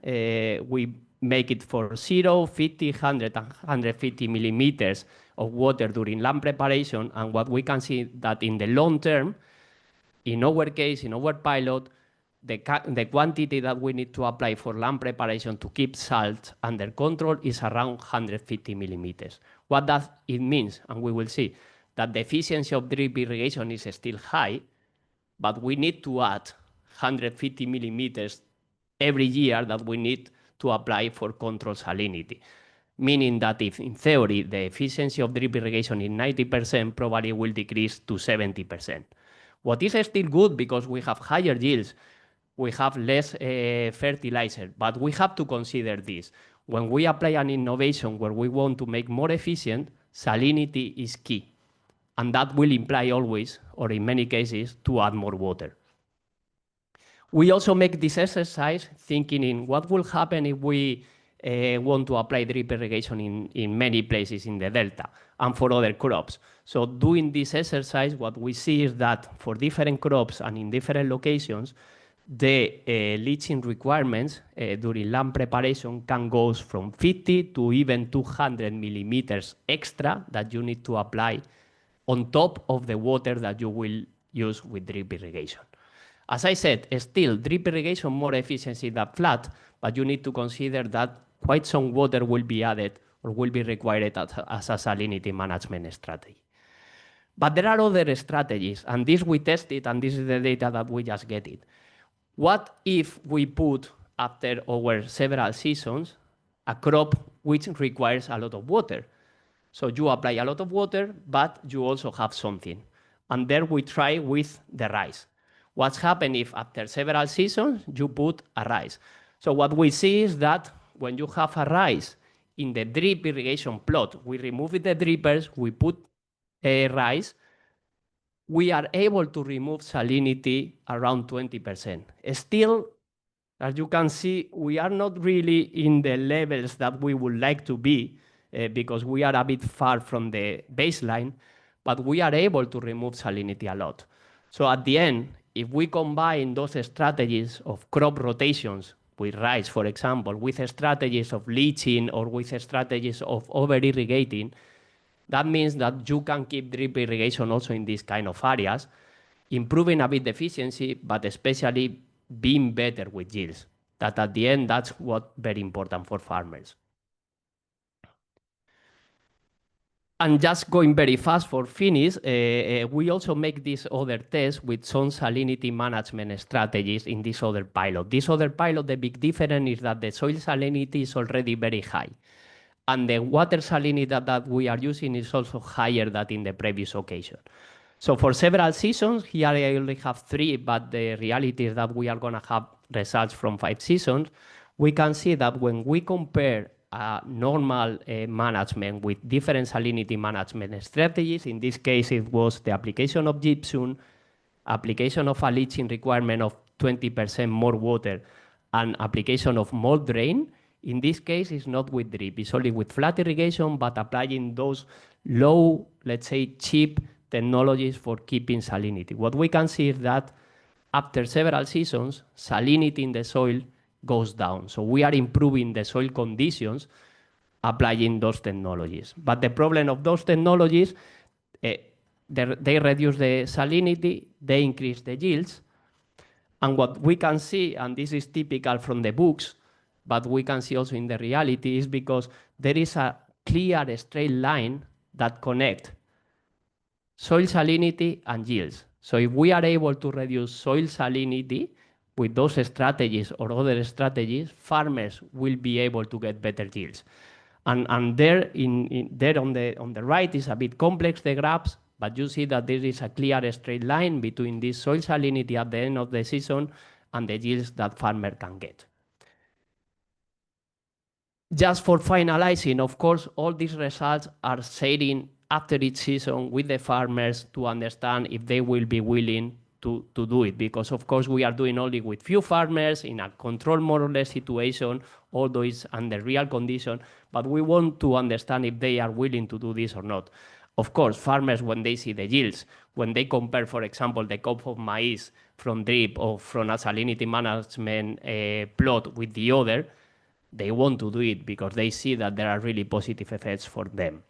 we make it for 0, 50, 100, and 150 millimeters of water during land preparation. And what we can see that in the long term, in our case, in our pilot, the quantity that we need to apply for land preparation to keep salt under control is around 150 millimeters. What does it mean? And we will see that the efficiency of drip irrigation is still high, but we need to add 150 millimeters every year that we need to apply for control salinity. Meaning that if in theory the efficiency of drip irrigation is 90%, probably will decrease to 70%. What is still good because we have higher yields, we have less fertilizer, but we have to consider this. When we apply an innovation where we want to make more efficient, salinity is key. And that will imply always, or in many cases, to add more water. We also make this exercise thinking in what will happen if we want to apply drip irrigation in many places in the Delta and for other crops. So doing this exercise, what we see is that for different crops and in different locations, the leaching requirements during land preparation can go from 50 to even 200 millimeters extra that you need to apply on top of the water that you will use with drip irrigation. As I said, still drip irrigation more efficiency than flat, but you need to consider that quite some water will be added or will be required as a salinity management strategy. But there are other strategies, and this we tested, and this is the data that we just get it. What if we put, after our several seasons, a crop which requires a lot of water? So you apply a lot of water, but you also have something. And there we try with the rice. What's happened if after several seasons you put a rice? So what we see is that when you have a rice in the drip irrigation plot, we remove the drippers, we put a rice, we are able to remove salinity around 20%. Still, as you can see, we are not really in the levels that we would like to be because we are a bit far from the baseline, but we are able to remove salinity a lot. So at the end, if we combine those strategies of crop rotations with rice, for example, with strategies of leaching or with strategies of over-irrigating, that means that you can keep drip irrigation also in these kind of areas, improving a bit the efficiency, but especially being better with yields. That at the end, that's what very important for farmers. And just going very fast for finish, we also make this other test with some salinity management strategies in this other pilot. This other pilot, the big difference is that the soil salinity is already very high. And the water salinity that we are using is also higher than in the previous occasion. So for several seasons, here I only have 3, but the reality is that we are going to have results from 5 seasons. We can see that when we compare normal management with different salinity management strategies, in this case it was the application of gypsum, application of a leaching requirement of 20% more water, and application of mold drain. In this case, it's not with drip, it's only with flat irrigation, but applying those low, let's say, cheap technologies for keeping salinity. What we can see is that after several seasons, salinity in the soil goes down. So we are improving the soil conditions applying those technologies. But the problem of those technologies, they reduce the salinity, they increase the yields. And what we can see, and this is typical from the books, but we can see also in the reality, is because there is a clear straight line that connects soil salinity and yields. So if we are able to reduce soil salinity with those strategies or other strategies, farmers will be able to get better yields. And there on the right is a bit complex, the graphs, but you see that there is a clear straight line between this soil salinity at the end of the season and the yields that farmer can get. Just for finalizing, of course, all these results are sharing after each season with the farmers to understand if they will be willing to do it. Because, of course, we are doing only with few farmers in a controlled more or less situation, although it's under real condition, but we want to understand if they are willing to do this or not. Of course, farmers, when they see the yields, when they compare, for example, the crop of maize from drip or from a salinity management plot with the other, they want to do it because they see that there are really positive effects for them.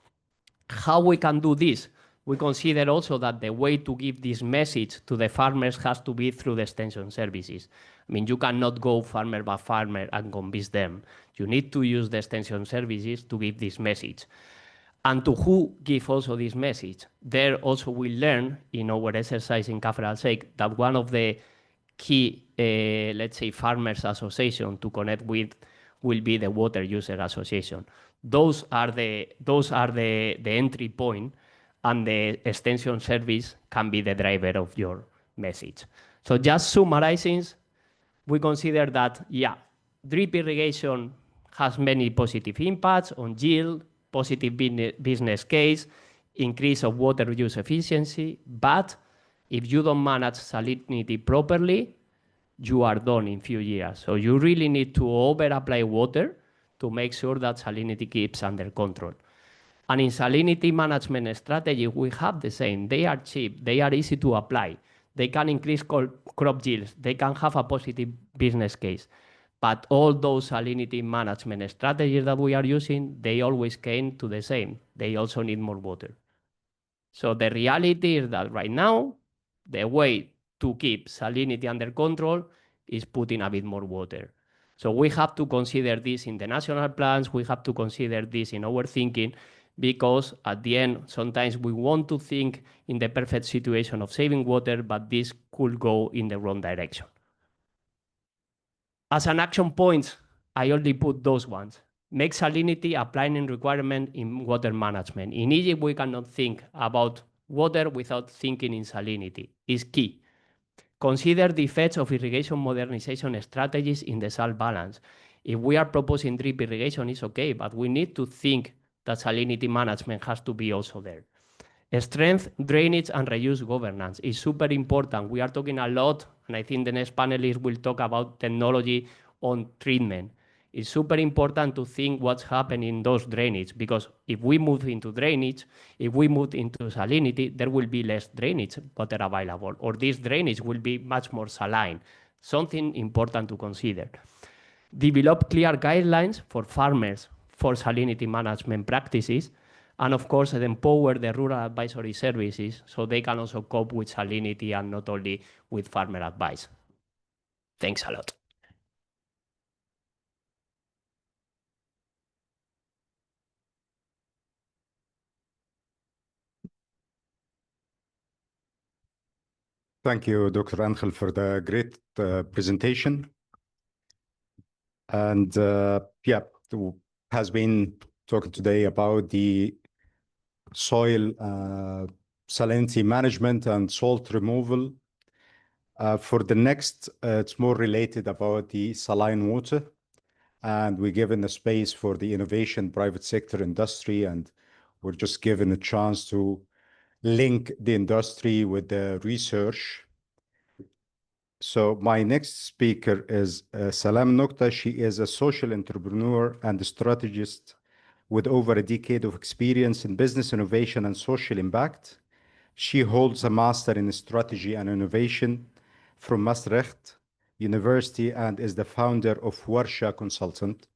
How we can do this? We consider also that the way to give this message to the farmers has to be through the extension services. I mean, you cannot go farmer by farmer and convince them. You need to use the extension services to give this message. And to who give also this message? There also we learn in our exercise in Kafr al-Sheikh that one of the key, let's say, farmers association to connect with will be the water user association. Those are the entry point, and the extension service can be the driver of your message. So just summarizing, we consider that, yeah, drip irrigation has many positive impacts on yield, positive business case, increase of water use efficiency, but if you don't manage salinity properly, you are done in few years. So you really need to over-apply water to make sure that salinity keeps under control. And in salinity management strategy, we have the same. They are cheap, they are easy to apply, they can increase crop yields, they can have a positive business case. But all those salinity management strategies that we are using, they always came to the same. They also need more water. So the reality is that right now, the way to keep salinity under control is putting a bit more water. So we have to consider this in the national plans, we have to consider this in our thinking, because at the end, sometimes we want to think in the perfect situation of saving water, but this could go in the wrong direction. As an action point, I only put those ones. make salinity a planning requirement in water management. In Egypt, we cannot think about water without thinking in salinity. It's key. Consider the effects of irrigation modernization strategies in the salt balance. If we are proposing drip irrigation, it's okay, but we need to think that salinity management has to be also there. Strength, drainage, and reuse governance is super important. We are talking a lot, and I think the next panelist will talk about technology on treatment. It's super important to think what's happening in those drainage, because if we move into drainage, if we move into salinity, there will be less drainage water available, or this drainage will be much more saline. Something important to consider. Develop clear guidelines for farmers for salinity management practices, and of course, empower the rural advisory services so they can also cope with salinity and not only with farmer advice. Thanks a lot. Thank you, Dr. Angel, for the great presentation. And yeah, has been talking today about the soil salinity management and salt removal. For the next, it's more related about the saline water. And we're given a space for the innovation, private sector, industry, and we're just given a chance to link the industry with the research. So my next speaker is Salam Nokta. She is a social entrepreneur and a strategist with over a decade of experience in business innovation and social impact. She holds a master in strategy and innovation from Maastricht University and is the founder of Warsha Consultant,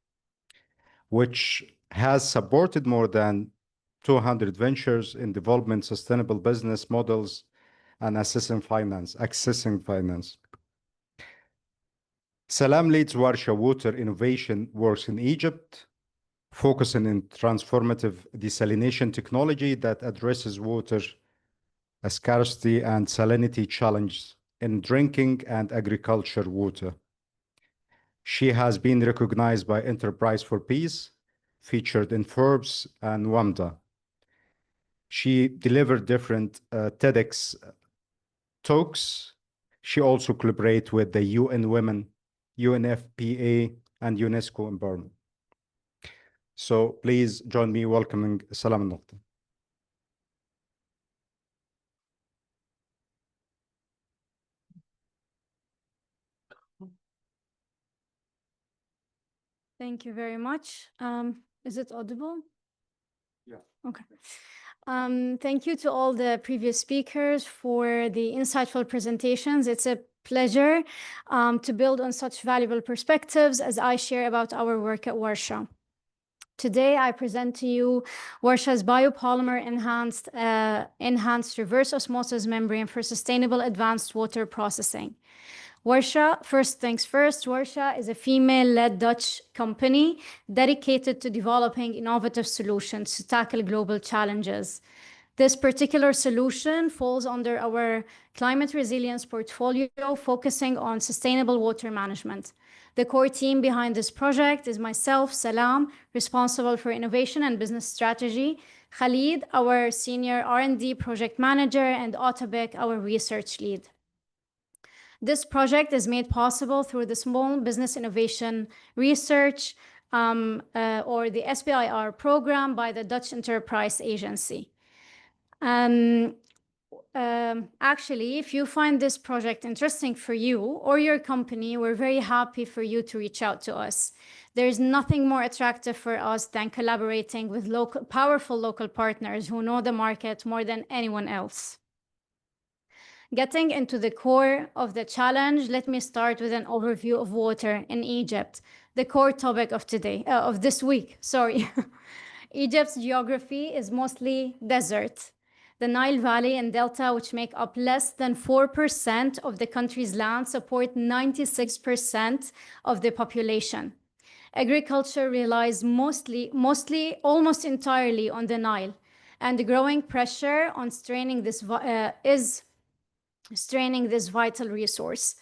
which has supported more than 200 ventures in development, sustainable business models, and accessing finance. Salam leads Warsha Water Innovation Works in Egypt, focusing on transformative desalination technology that addresses water scarcity and salinity challenges in drinking and agriculture water. She has been recognized by Enterprise for Peace, featured in Forbes and WAMDA. She delivered different TEDx talks. She also collaborates with the UN Women, UNFPA, and UNESCO Environment. So please join me welcoming Salam Nokta. Thank you very much. Is it audible? Yeah. Okay. Thank you to all the previous speakers for the insightful presentations. It's a pleasure to build on such valuable perspectives as I share about our work at Warsha. Today, I present to you Warsha's biopolymer enhanced reverse osmosis membrane for sustainable advanced water processing. Warsha, first things first, Warsha is a female-led Dutch company dedicated to developing innovative solutions to tackle global challenges. This particular solution falls under our climate resilience portfolio, focusing on sustainable water management. The core team behind this project is myself, Salam, responsible for innovation and business strategy, Khalid, our senior R&D project manager, and Otabek, our research lead. This project is made possible through the Small Business Innovation Research, or the SBIR program by the Dutch Enterprise Agency. Actually, if you find this project interesting for you or your company, we're very happy for you to reach out to us. There's nothing more attractive for us than collaborating with powerful local partners who know the market more than anyone else. Getting into the core of the challenge, let me start with an overview of water in Egypt, the core topic of this week, sorry. Egypt's geography is mostly desert. The Nile Valley and Delta, which make up less than 4% of the country's land, support 96% of the population. Agriculture relies almost entirely on the Nile, and the growing pressure on straining this vital resource.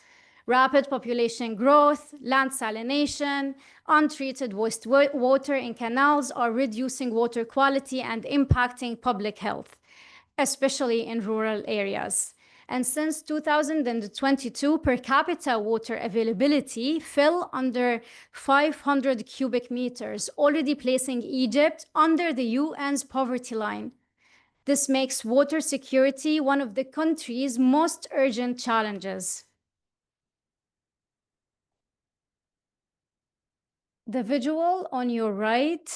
rapid population growth, land salination, untreated wastewater in canals are reducing water quality and impacting public health, especially in rural areas. And since 2022, per capita water availability fell under 500 cubic meters, already placing Egypt under the UN's poverty line. This makes water security one of the country's most urgent challenges. The visual on your right,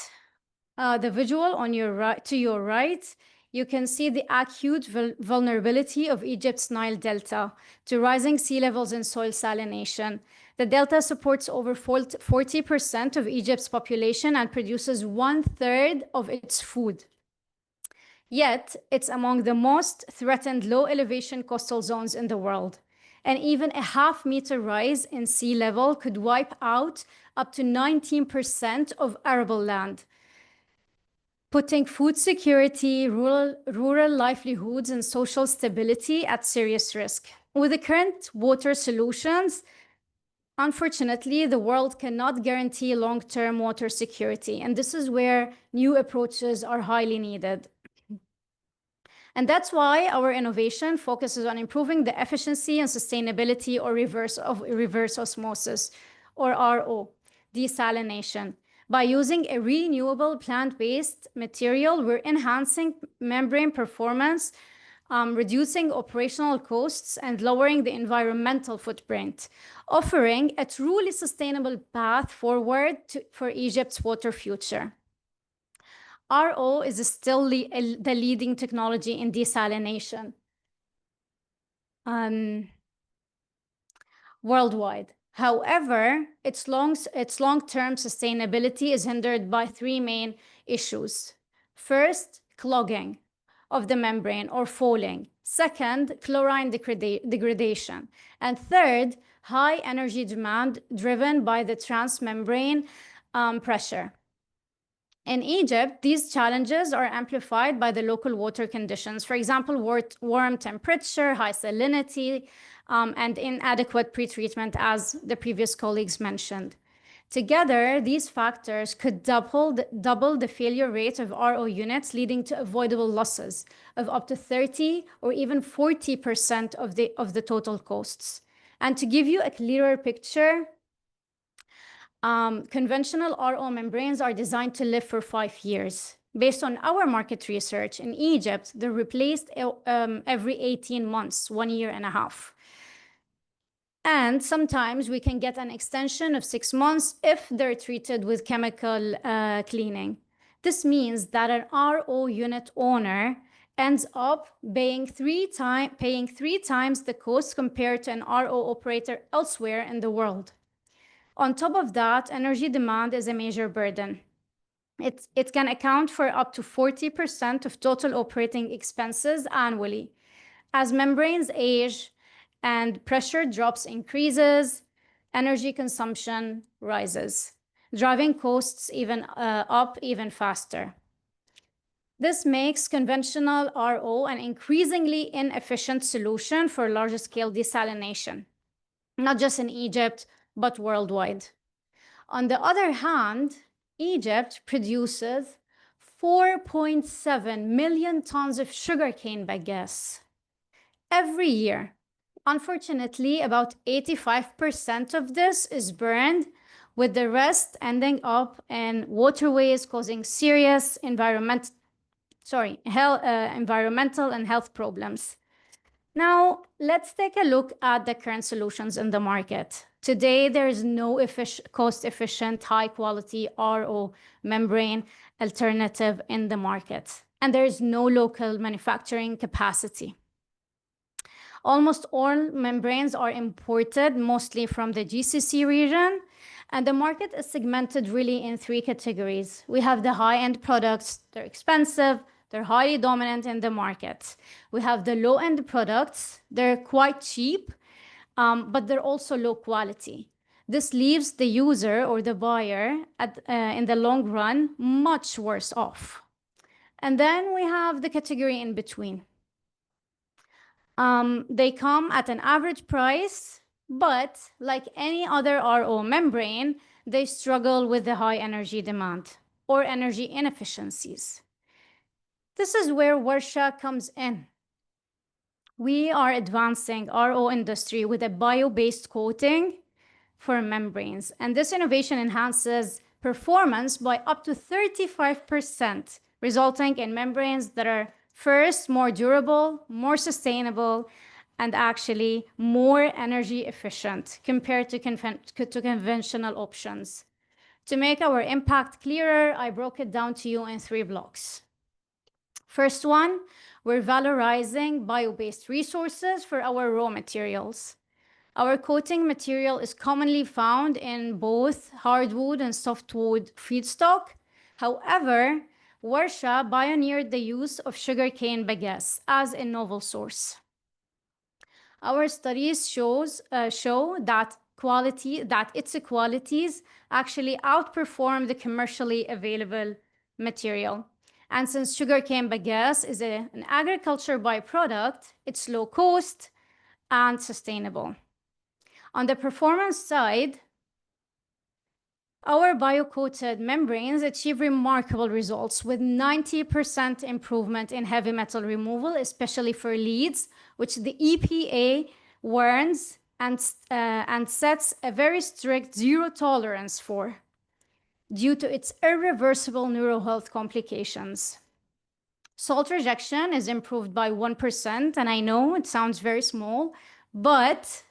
to your right, you can see the acute vulnerability of Egypt's Nile Delta to rising sea levels and soil salination. The delta supports over 40% of Egypt's population and produces 1/3 of its food. Yet, it's among the most threatened low-elevation coastal zones in the world. And even a half-meter rise in sea level could wipe out up to 19% of arable land, putting food security, rural livelihoods, and social stability at serious risk. With the current water solutions, unfortunately, the world cannot guarantee long-term water security, and this is where new approaches are highly needed. And that's why our innovation focuses on improving the efficiency and sustainability or reverse osmosis, or RO, desalination. By using a renewable plant-based material, we're enhancing membrane performance, reducing operational costs, and lowering the environmental footprint, offering a truly sustainable path forward for Egypt's water future. RO is still the leading technology in desalination worldwide. However, its long-term sustainability is hindered by three main issues. First, clogging of the membrane or fouling. Second, chlorine degradation. And third, high energy demand driven by the transmembrane pressure. In Egypt, these challenges are amplified by the local water conditions. For example, warm temperature, high salinity, and inadequate pretreatment, as the previous colleagues mentioned. Together, these factors could double the failure rate of RO units, leading to avoidable losses of up to 30 or even 40% of the total costs. And to give you a clearer picture, conventional RO membranes are designed to live for 5 years. Based on our market research in Egypt, they're replaced every 18 months, 1 year and a half. And sometimes we can get an extension of 6 months if they're treated with chemical cleaning. This means that an RO unit owner ends up paying three times the cost compared to an RO operator elsewhere in the world. On top of that, energy demand is a major burden. It can account for up to 40% of total operating expenses annually. As membranes age and pressure drops increases, energy consumption rises, driving costs up even faster. This makes conventional RO an increasingly inefficient solution for large-scale desalination, not just in Egypt, but worldwide. On the other hand, Egypt produces 4.7 million tons of sugarcane bagasse every year. Unfortunately, about 85% of this is burned, with the rest ending up in waterways, causing serious environmental and health problems. Now, let's take a look at the current solutions in the market. Today, there is no cost-efficient, high-quality RO membrane alternative in the market, and there is no local manufacturing capacity. Almost all membranes are imported, mostly from the GCC region, and the market is segmented really in 3 categories. We have the high-end products. They're expensive. They're highly dominant in the market. We have the low-end products. They're quite cheap, but they're also low quality. This leaves the user or the buyer in the long run much worse off. And then we have the category in between. They come at an average price, But like any other RO membrane, they struggle with the high energy demand or energy inefficiencies. This is where Warsha comes in. We are advancing RO industry with a bio-based coating for membranes, and this innovation enhances performance by up to 35%, resulting in membranes that are first more durable, more sustainable, and actually more energy efficient compared to conventional options. To make our impact clearer, I broke it down to you in 3 blocks. First one, we're valorizing bio-based resources for our raw materials. Our coating material is commonly found in both hardwood and softwood feedstock. However, Warsha pioneered the use of sugarcane bagasse as a novel source. Our studies show that its qualities actually outperform the commercially available material. And since sugarcane bagasse is an agriculture byproduct, it's low cost and sustainable. On the performance side, our bio-coated membranes achieve remarkable results with 90% improvement in heavy metal removal, especially for leads, which the EPA warns and sets a very strict zero tolerance for due to its irreversible neurohealth complications. Salt rejection is improved by 1%, and I know it sounds very small, but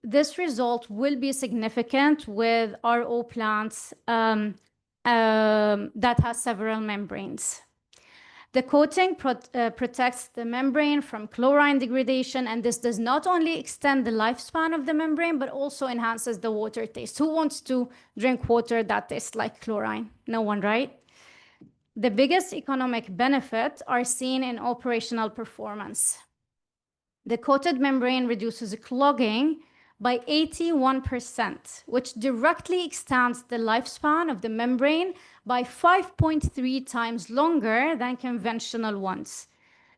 this result will be significant with RO plants that has several membranes. The coating protects the membrane from chlorine degradation, and this does not only extend the lifespan of the membrane, but also enhances the water taste. Who wants to drink water that tastes like chlorine? No one, right? The biggest economic benefits are seen in operational performance. The coated membrane reduces clogging by 81%, which directly extends the lifespan of the membrane by 5.3 times longer than conventional ones.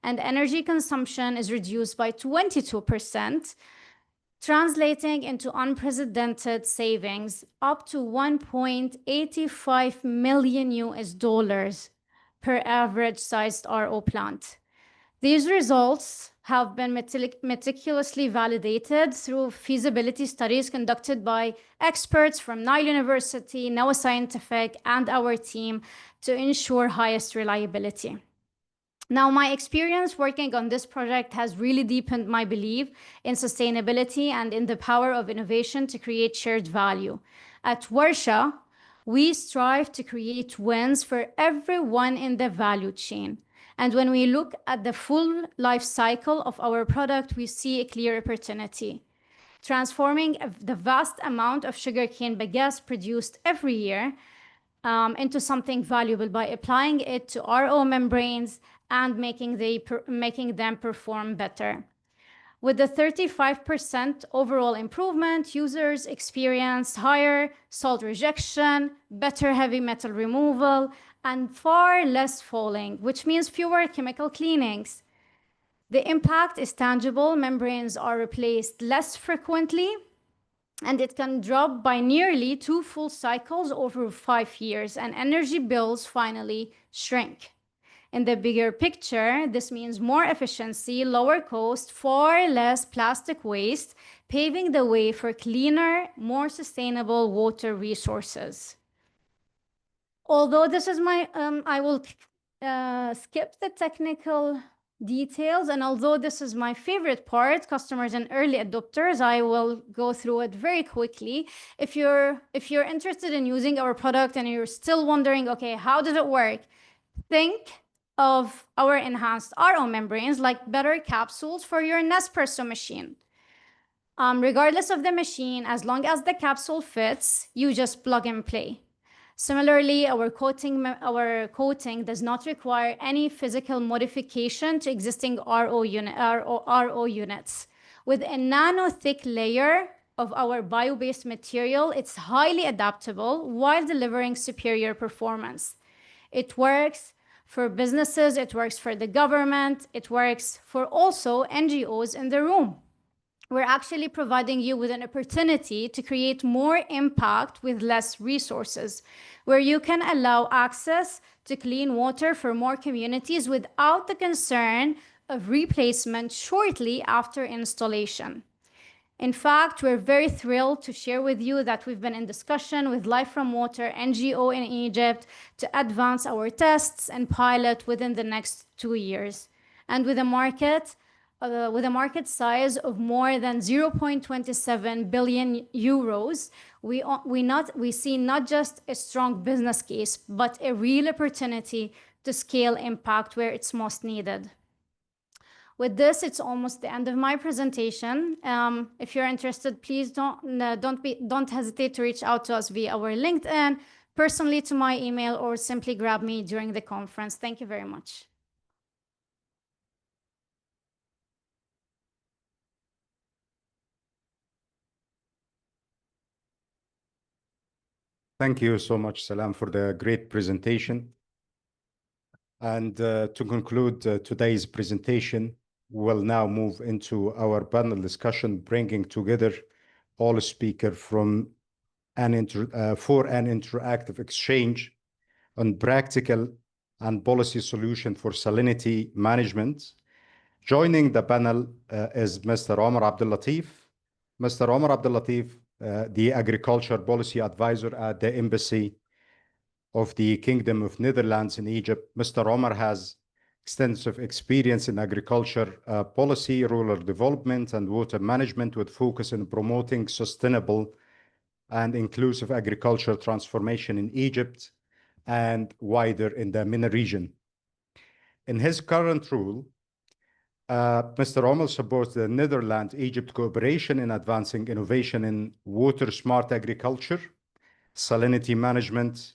And energy consumption is reduced by 22%, translating into unprecedented savings up to $1.85 million per average sized RO plant. These results have been meticulously validated through feasibility studies conducted by experts from Nile University, NOAA Scientific, and our team to ensure highest reliability. Now, my experience working on this project has really deepened my belief in sustainability and in the power of innovation to create shared value. At Warsha, we strive to create wins for everyone in the value chain. And when we look at the full life cycle of our product, we see a clear opportunity. Transforming the vast amount of sugarcane bagasse produced every year into something valuable by applying it to RO membranes and making them perform better. With the 35% overall improvement, users experience higher salt rejection, better heavy metal removal, and far less fouling, which means fewer chemical cleanings. The impact is tangible. Membranes are replaced less frequently, and it can drop by nearly 2 full cycles over 5 years, and energy bills finally shrink. In the bigger picture, this means more efficiency, lower cost, far less plastic waste, paving the way for cleaner, more sustainable water resources. Although this is my, I will skip the technical details, and although this is my favorite part, customers and early adopters, I will go through it very quickly. If you're interested in using our product and you're still wondering, okay, how does it work? Think of our enhanced RO membranes like better capsules for your Nespresso machine. Regardless of the machine, as long as the capsule fits, you just plug and play. Similarly, our coating does not require any physical modification to existing RO units. With a nano-thick layer of our bio-based material, it's highly adaptable while delivering superior performance. It works for businesses, it works for the government, it works for also NGOs in the room. we're actually providing you with an opportunity to create more impact with less resources, where you can allow access to clean water for more communities without the concern of replacement shortly after installation. In fact, we're very thrilled to share with you that we've been in discussion with Life from Water NGO in Egypt to advance our tests and pilot within the next 2 years. And with a market size of more than 0.27 billion euros, we see not just a strong business case, but a real opportunity to scale impact where it's most needed. With this, it's almost the end of my presentation. If you're interested, please don't hesitate to reach out to us via our LinkedIn, personally to my email, or simply grab me during the conference. Thank you very much. Thank you so much, Salam, for the great presentation. And to conclude today's presentation, we'll now move into our panel discussion, bringing together all speakers from for an interactive exchange on practical and policy solution for salinity management. Joining the panel is Mr. Omar Abdul Latif. Mr. Omar Abdul Latif, the Agriculture Policy Advisor at the Embassy of the Kingdom of Netherlands in Egypt. Mr. Omar has extensive experience in agriculture policy, rural development, and water management, with focus on promoting sustainable and inclusive agricultural transformation in Egypt and wider in the MENA region. In his current role, Mr. Omar supports the Netherlands-Egypt cooperation in advancing innovation in water-smart agriculture, salinity management,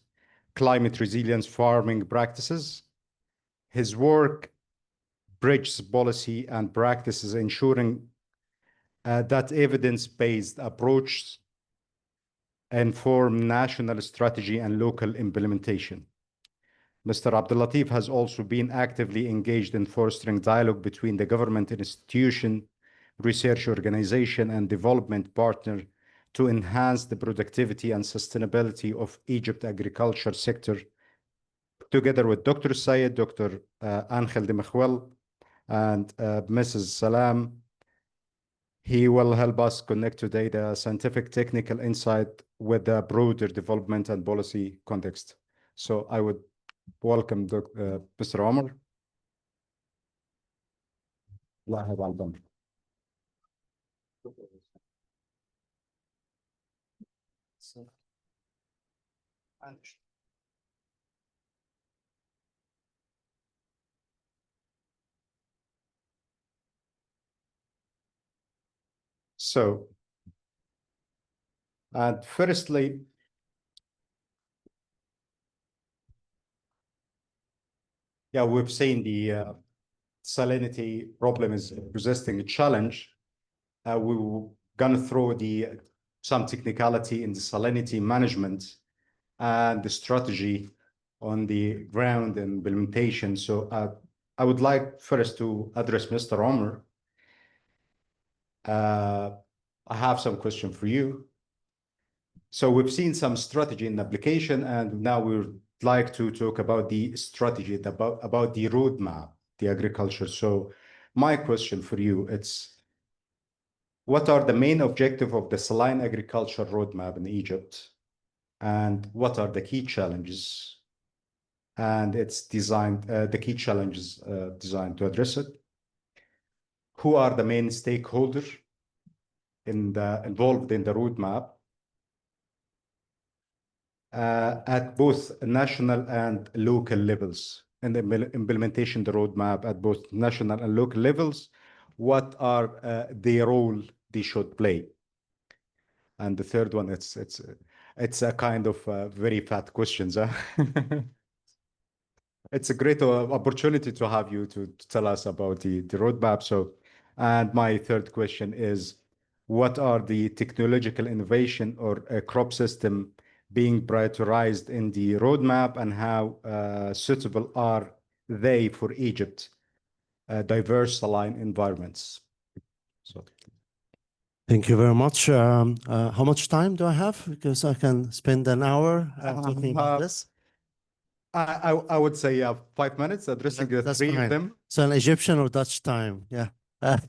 climate resilience farming practices. His work bridges policy and practices, ensuring that evidence-based approaches inform national strategy and local implementation. Mr. Abdul Latif has also been actively engaged in fostering dialogue between the government institution, research organization, and development partner to enhance the productivity and sustainability of Egypt agriculture sector, together with Dr. Sayed, Dr. Angel de Mejuel, and Mrs. Salam. He will help us connect today the scientific technical insight with the broader development and policy context. So I would welcome Mr. Omar. So, firstly, yeah, we've seen the salinity problem is presenting a challenge. We're gonna throw some technicality in the salinity management and the strategy on the ground and implementation. So I would like first to address Mr. Omar. I have some question for you. So we've seen some strategy in application, and now we would like to talk about the strategy, about the roadmap, the agriculture. So my question for you, it's what are the main objectives of the saline agriculture roadmap in Egypt? And what are the key challenges? And it's designed, the key challenges designed to address it. Who are the main stakeholders involved in the roadmap? At both national and local levels, and the implementation of the roadmap at both national and local levels, what are their role they should play? And the third one, it's a kind of very fat questions. Huh? It's a great opportunity to have you to tell us about the roadmap. So, and my third question is, what are the technological innovation or crop system being prioritized in the roadmap, and how suitable are they for Egypt diverse saline environments? So, Thank you very much. How much time do I have? Because I can spend an hour talking about this. I would say 5 minutes addressing the That's three fine. of them. So an Egyptian or Dutch time? Yeah.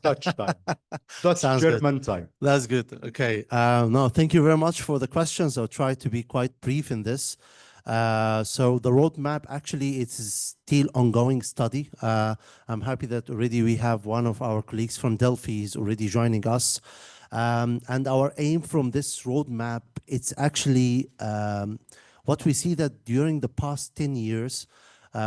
Dutch time. Dutch Sounds good. German time. That's good. Okay. No, thank you very much for the questions. I'll try to be quite brief in this. So the roadmap, actually, it's still ongoing study. I'm happy that already we have one of our colleagues from Delphi is already joining us. And our aim from this roadmap, it's actually what we see that during the past 10 years,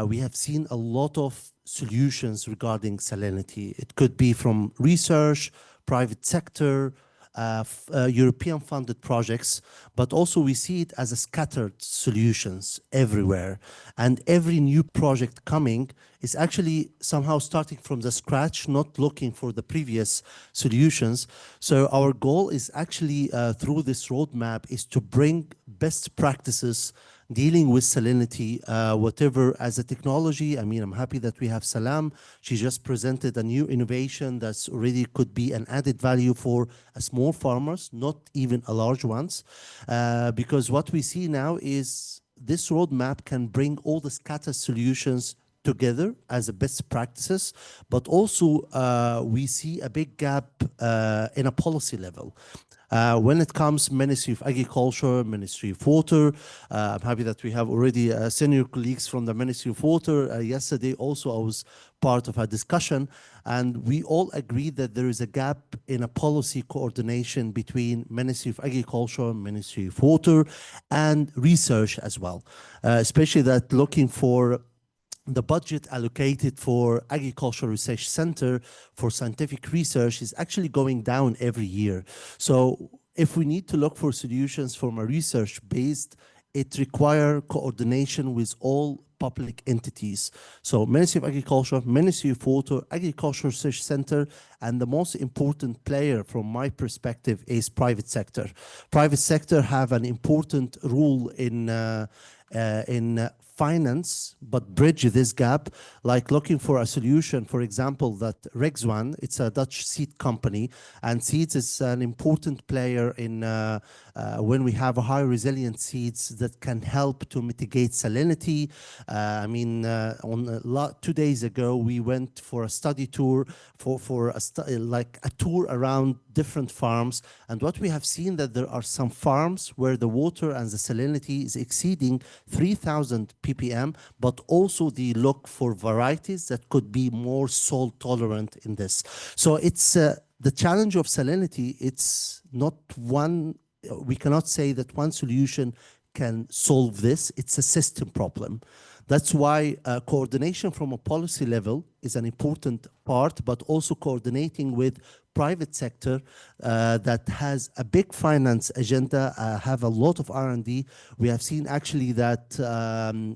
we have seen a lot of solutions regarding salinity. It could be from research, private sector, European funded projects, but also we see it as a scattered solutions everywhere. And every new project coming is actually somehow starting from the scratch, not looking for the previous solutions. So our goal is actually through this roadmap is to bring best practices dealing with salinity, whatever as a technology. I mean, I'm happy that we have Salam. She just presented a new innovation that's already could be an added value for small farmers, not even a large ones. Because what we see now is this roadmap can bring all the scattered solutions together as a best practices, but also we see a big gap in a policy level. When it comes Ministry of Agriculture, Ministry of Water, I'm happy that we have already senior colleagues from the Ministry of Water. Yesterday also I was part of a discussion, and we all agree that there is a gap in a policy coordination between Ministry of Agriculture, Ministry of Water, and research as well, especially that looking for the budget allocated for Agricultural Research Center for scientific research is actually going down every year. So if we need to look for solutions from a research based, it requires coordination with all public entities. So Ministry of Agriculture, Ministry of Water, Agricultural Research Center, and the most important player from my perspective is private sector. Private sector have an important role in finance, but bridge this gap, like looking for a solution, for example, that Rexwan, it's a Dutch seed company, and seeds is an important player in when we have a high resilient seeds that can help to mitigate salinity. I mean, 2 days ago, we went for a study tour for like a tour around different farms. And what we have seen that there are some farms where the water and the salinity is exceeding 3,000 ppm, but also they look for varieties that could be more salt tolerant in this. So it's the challenge of salinity. It's not one, we cannot say that one solution can solve this. It's a system problem. That's why coordination from a policy level is an important part, but also coordinating with private sector that has a big finance agenda, have a lot of R&D. We have seen actually that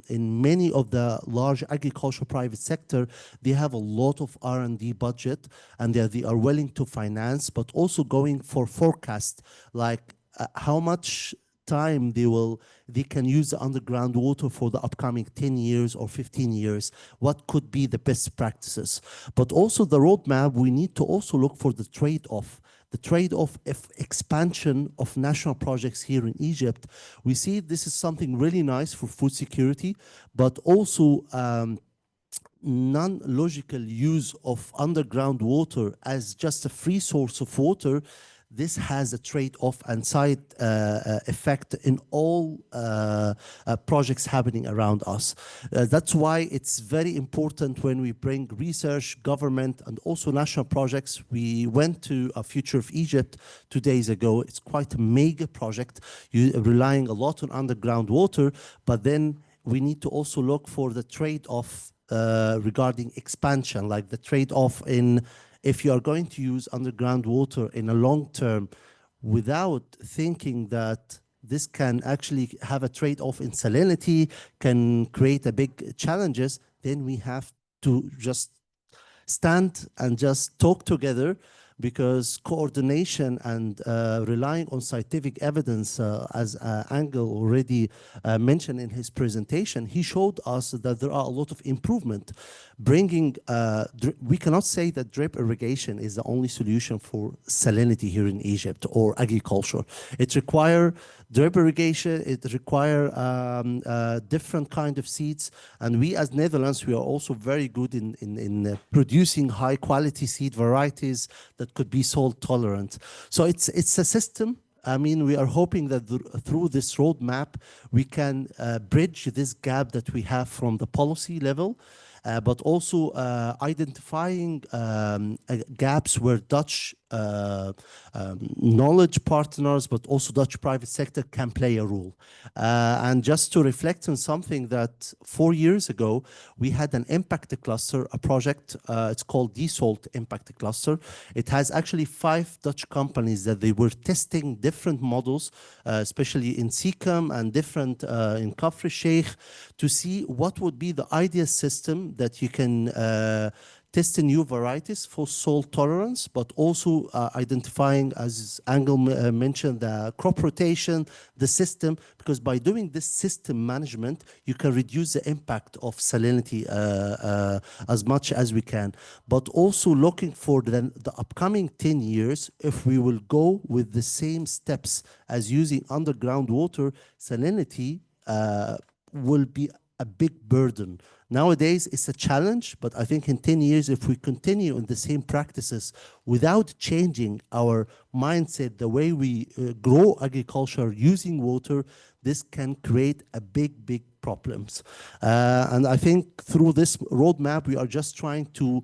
in many of the large agricultural private sector, they have a lot of R&D budget, and they are willing to finance, but also going for forecast, like how much time they can use the underground water for the upcoming 10 years or 15 years, what could be the best practices. But also the roadmap, we need to also look for the trade-off. The trade-off of expansion of national projects here in Egypt. We see this is something really nice for food security, but also non-logical use of underground water as just a free source of water. This has a trade-off and side effect in all projects happening around us. That's why it's very important when we bring research, government, and also national projects. We went to a Future of Egypt 2 days ago. It's quite a mega project, relying a lot on underground water, but then we need to also look for the trade-off regarding expansion, like the trade-off in if you are going to use underground water in a long term without thinking that this can actually have a trade-off in salinity, can create a big challenges, then we have to just stand and just talk together, because coordination and relying on scientific evidence, as Angel already mentioned in his presentation, he showed us that there are a lot of improvement. Bringing, we cannot say that drip irrigation is the only solution for salinity here in Egypt or agriculture. It requires drip irrigation, it requires different kind of seeds, and we as Netherlands, we are also very good in producing high quality seed varieties that could be salt tolerant. So it's a system. I mean, we are hoping that through this roadmap, we can bridge this gap that we have from the policy level, but also identifying gaps where Dutch knowledge partners, but also Dutch private sector can play a role. And just to reflect on something that 4 years ago, we had an impact cluster, a project, it's called Desalt Impact Cluster. It has actually 5 Dutch companies that they were testing different models, especially in Seacom and different in Kafr Sheikh, to see what would be the ideal system that you can test new varieties for salt tolerance, but also identifying, as Angel mentioned, the crop rotation, the system, because by doing this system management, you can reduce the impact of salinity as much as we can. But also looking for the upcoming 10 years, if we will go with the same steps as using underground water, salinity will be a big burden. Nowadays, it's a challenge, but I think in 10 years, if we continue in the same practices without changing our mindset, the way we grow agriculture using water, this can create a big problems. And I think through this roadmap, we are just trying to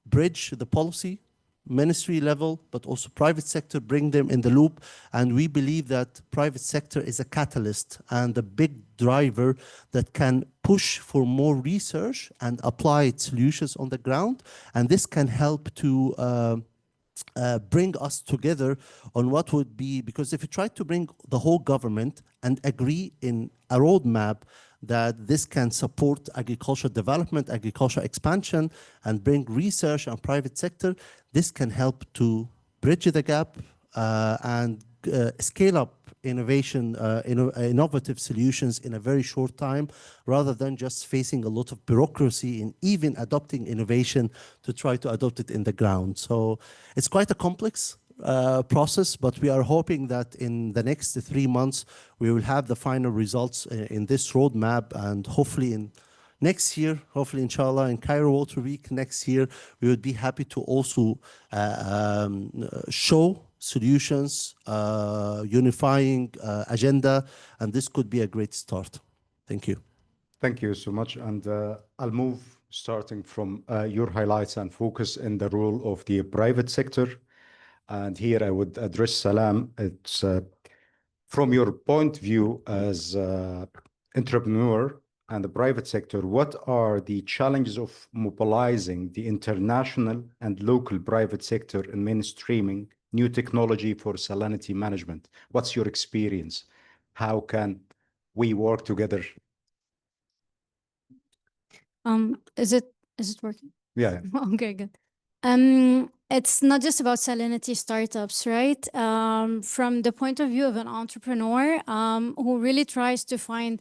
bridge the policy, ministry level, but also private sector, bring them in the loop. And we believe that private sector is a catalyst and a big driver that can push for more research and apply solutions on the ground. And this can help to bring us together on what would be, because if you try to bring the whole government and agree in a roadmap that this can support agricultural development, agricultural expansion, and bring research and private sector, this can help to bridge the gap and scale up innovation, innovative solutions in a very short time, rather than just facing a lot of bureaucracy in even adopting innovation to try to adopt it in the ground. So it's quite a complex process, but we are hoping that in the next 3 months, we will have the final results in this roadmap, and hopefully in next year, hopefully inshallah, in Cairo Water Week next year, we would be happy to also show solutions, unifying agenda, and this could be a great start. Thank you. Thank you so much. And I'll move starting from your highlights and focus in the role of the private sector. And here I would address Salam. It's from your point of view as entrepreneur and the private sector, what are the challenges of mobilizing the international and local private sector in mainstreaming new technology for salinity management? What's your experience? How can we work together? Is it working? Yeah. Okay, good. It's not just about salinity startups, right? From the point of view of an entrepreneur who really tries to find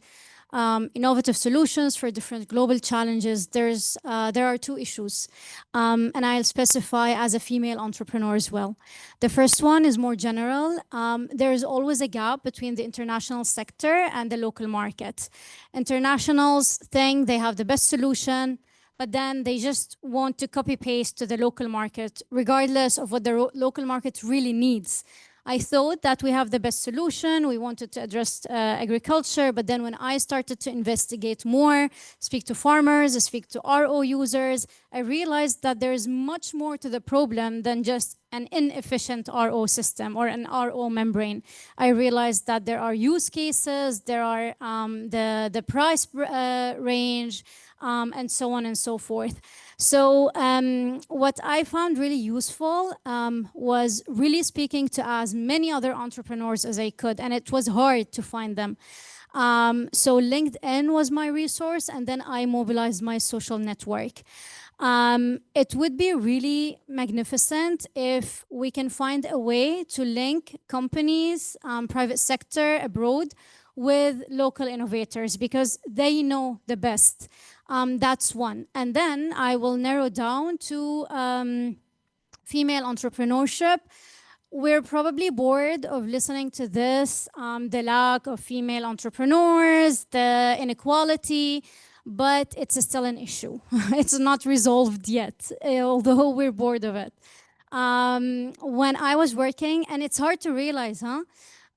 innovative solutions for different global challenges, there are 2 issues, and I'll specify as a female entrepreneur as well. The first one is more general. There is always a gap between the international sector and the local market. Internationals think they have the best solution, but then they just want to copy paste to the local market, regardless of what the local market really needs. I thought that we have the best solution. We wanted to address agriculture, but then when I started to investigate more, speak to farmers, speak to RO users, I realized that there is much more to the problem than just an inefficient RO system or an RO membrane. I realized that there are use cases, there are the price range, and so on and so forth. So what I found really useful was really speaking to as many other entrepreneurs as I could, and it was hard to find them. So LinkedIn was my resource, and then I mobilized my social network. It would be really magnificent if we can find a way to link companies, private sector abroad with local innovators, because they know the best. That's one. And then I will narrow down to female entrepreneurship. We're probably bored of listening to this, the lack of female entrepreneurs, the inequality, but it's still an issue. It's not resolved yet, although we're bored of it. When I was working, and it's hard to realize, huh?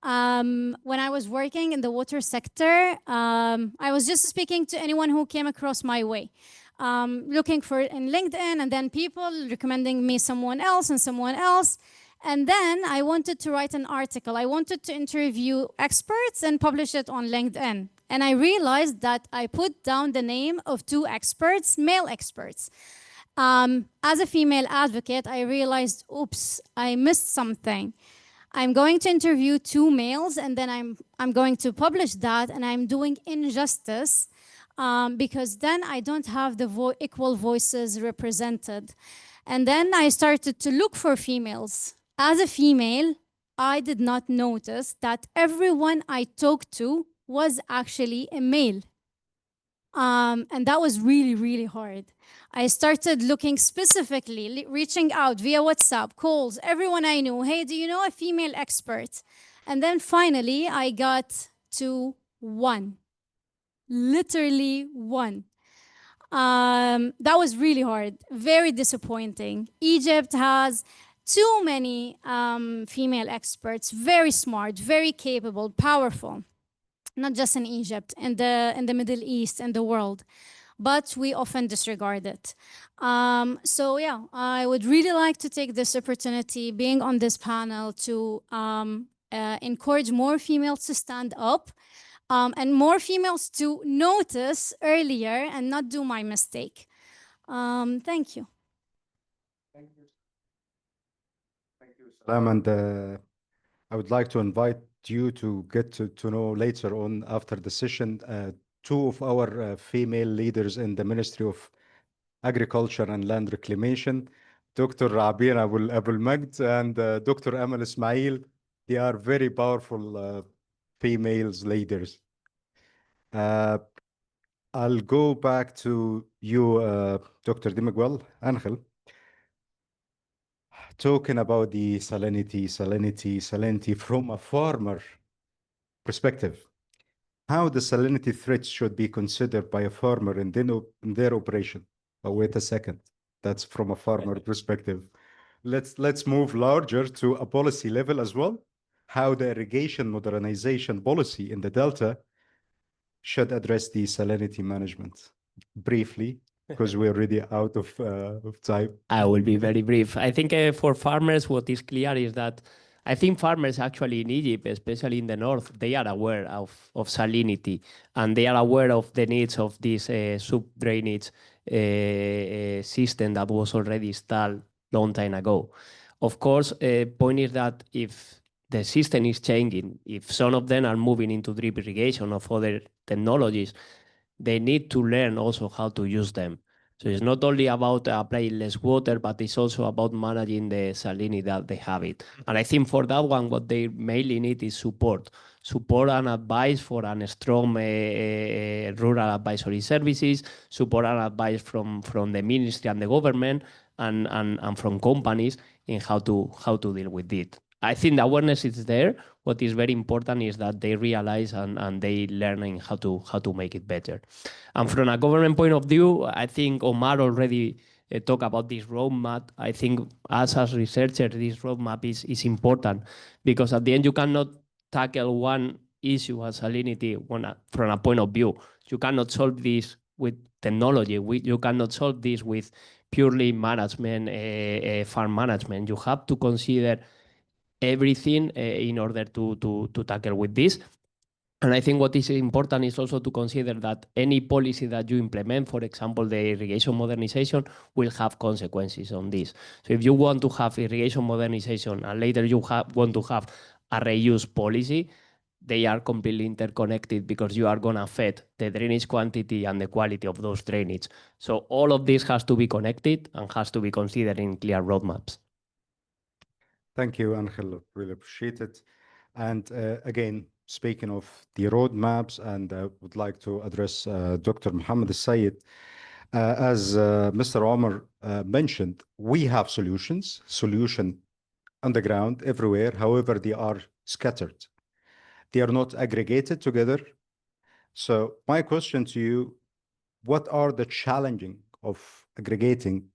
When I was working in the water sector, I was just speaking to anyone who came across my way. Looking for in LinkedIn, and then people recommending me someone else and someone else. And then I wanted to write an article. I wanted to interview experts and publish it on LinkedIn. And I realized that I put down the name of 2 experts, male experts. As a female advocate, I realized, oops, I missed something. I'm going to interview 2 males, and then I'm going to publish that, and I'm doing injustice because then I don't have the equal voices represented. And then I started to look for females. As a female, I did not notice that everyone I talked to was actually a male. And that was really, really hard. I started looking specifically, reaching out via WhatsApp, calls, everyone I knew. Hey, do you know a female expert? And then finally, I got to 1. Literally 1. That was really hard, very disappointing. Egypt has too many female experts, very smart, very capable, powerful. Not just in Egypt, in the Middle East, and the world. But we often disregard it. So yeah, I would really like to take this opportunity, being on this panel, to encourage more females to stand up, and more females to notice earlier and not do my mistake. Thank you. Thank you. Thank you, Salam. And I would like to invite you to get to know later on, after the session, 2 of our female leaders in the Ministry of Agriculture and Land Reclamation, Dr. Rabin Abul Majd and Dr. Amal Ismail. They are very powerful females leaders. I'll go back to you, Dr. Dimiguel Angel, talking about the salinity from a farmer perspective. How the salinity threats should be considered by a farmer in their operation. Oh, wait a second. That's from a farmer perspective. Let's move larger to a policy level as well. How the irrigation modernization policy in the Delta should address the salinity management. Briefly, because we're already out of time. I will be very brief. I think for farmers, what is clear is that I think farmers actually in Egypt, especially in the north, they are aware of salinity, and they are aware of the needs of this sub-drainage system that was already installed long time ago. Of course, point is that if the system is changing, if some of them are moving into drip irrigation of other technologies, they need to learn also how to use them. So it's not only about applying less water, but it's also about managing the salinity that they have it. And I think for that one, what they mainly need is support and advice for a strong rural advisory services, support and advice from the ministry and the government, and from companies in how to deal with it. I think the awareness is there. What is very important is that they realize and they learning how to make it better. And from a government point of view, I think Omar already talked about this roadmap. I think as researchers, this roadmap is important, because at the end you cannot tackle one issue as salinity from a point of view. You cannot solve this with technology. You cannot solve this with purely management, farm management. You have to consider everything in order to tackle with this. And I think what is important is also to consider that any policy that you implement, for example, the irrigation modernization, will have consequences on this. So if you want to have irrigation modernization and later you want to have a reuse policy, they are completely interconnected because you are going to affect the drainage quantity and the quality of those drainage. So all of this has to be connected and has to be considered in clear roadmaps. Thank you, Angel. Really appreciate it. And again, speaking of the roadmaps, and I would like to address Dr. Mohammed Sayed. As Mr. Omar mentioned, we have solution on the ground everywhere. However, they are scattered. They are not aggregated together. So my question to you, what are the challenging of aggregating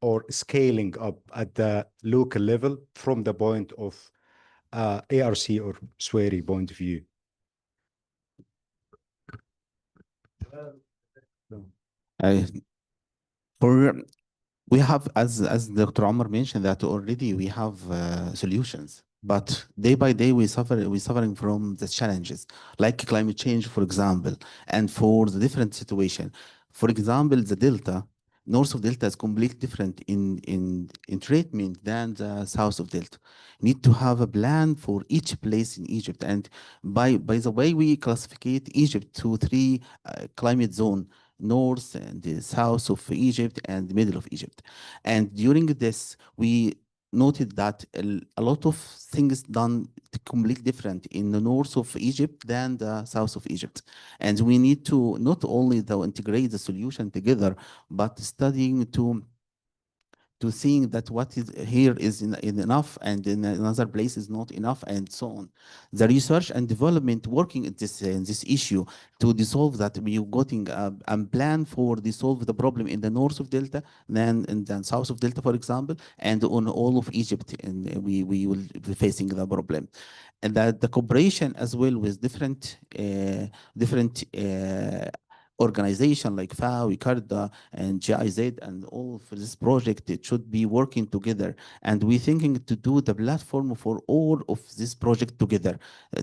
or scaling up at the local level from the point of ARC or SWERI point of view? We have, as Dr. Omar mentioned, that already we have solutions, but day by day we're suffering from the challenges, like climate change, for example, and for the different situation. For example, the Delta, north of Delta is completely different in treatment than the south of Delta. Need to have a plan for each place in Egypt, and by the way, we classify Egypt to three climate zone: north and the south of Egypt and the middle of Egypt. And during this, we noted that a lot of things done completely different in the north of Egypt than the south of Egypt. And we need to not only though integrate the solution together, but studying to seeing that what is here is enough and in another place is not enough, and so on. The research and development working in this issue to dissolve that, we getting a plan for dissolve the problem in the north of Delta, then in the south of Delta, for example, and on all of Egypt, and we will be facing the problem. And that the cooperation as well with different organization like FAO, ICARDA, and GIZ, and all for this project, it should be working together. And we're thinking to do the platform for all of this project together,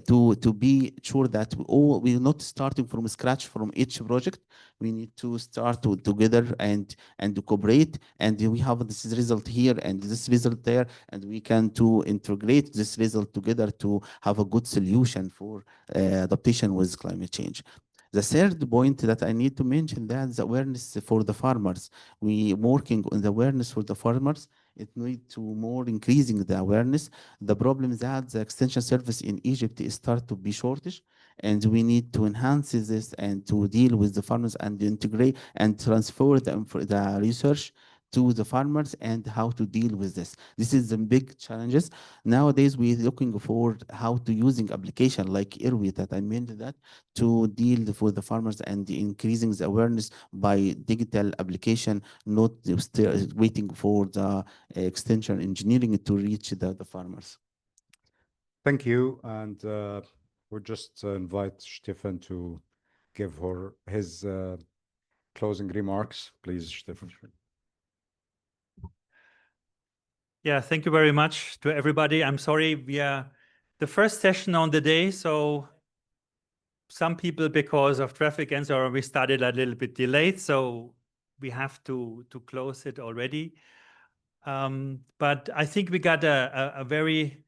to be sure that we're not starting from scratch from each project. We need to start together and to cooperate, and we have this result here and this result there, and we can to integrate this result together to have a good solution for adaptation with climate change. The third point that I need to mention, that the awareness for the farmers. We working on the awareness for the farmers. It need to more increasing the awareness. The problem is that the extension service in Egypt start to be shortage, and we need to enhance this and to deal with the farmers and integrate and transfer the research to the farmers and how to deal with this. This is the big challenges. Nowadays, we're looking for how to using application like IRWI that I mentioned that to deal for the farmers and increasing the awareness by digital application, not still waiting for the extension engineering to reach the farmers. Thank you. And we'll just invite Stefan to give his closing remarks. Please, Stefan. Yeah, thank you very much to everybody. I'm sorry, we are the first session on the day, so some people, because of traffic and so on, we started a little bit delayed, so we have to close it already. But I think we got a very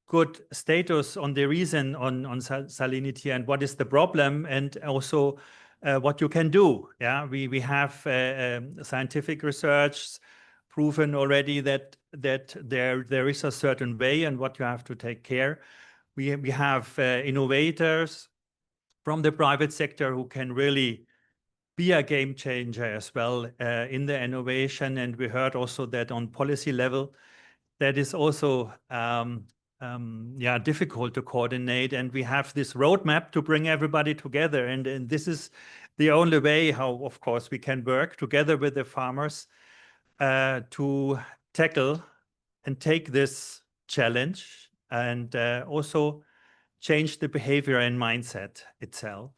good status on the reason on salinity and what is the problem, and also what you can do. Yeah, we have scientific research proven already that there is a certain way and what you have to take care. We have innovators from the private sector who can really be a game changer as well in the innovation. And we heard also that on policy level, that is also difficult to coordinate. And we have this roadmap to bring everybody together. And this is the only way how, of course, we can work together with the farmers to tackle and take this challenge and also change the behavior and mindset itself.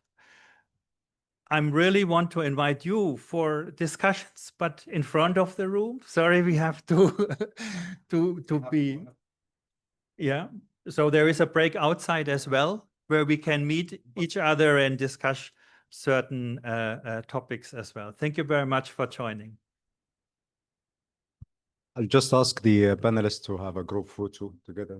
I really want to invite you for discussions, but in front of the room. Sorry, we have to be. Yeah. So there is a break outside as well, where we can meet each other and discuss certain topics as well. Thank you very much for joining. I'll just ask the panelists to have a group photo together.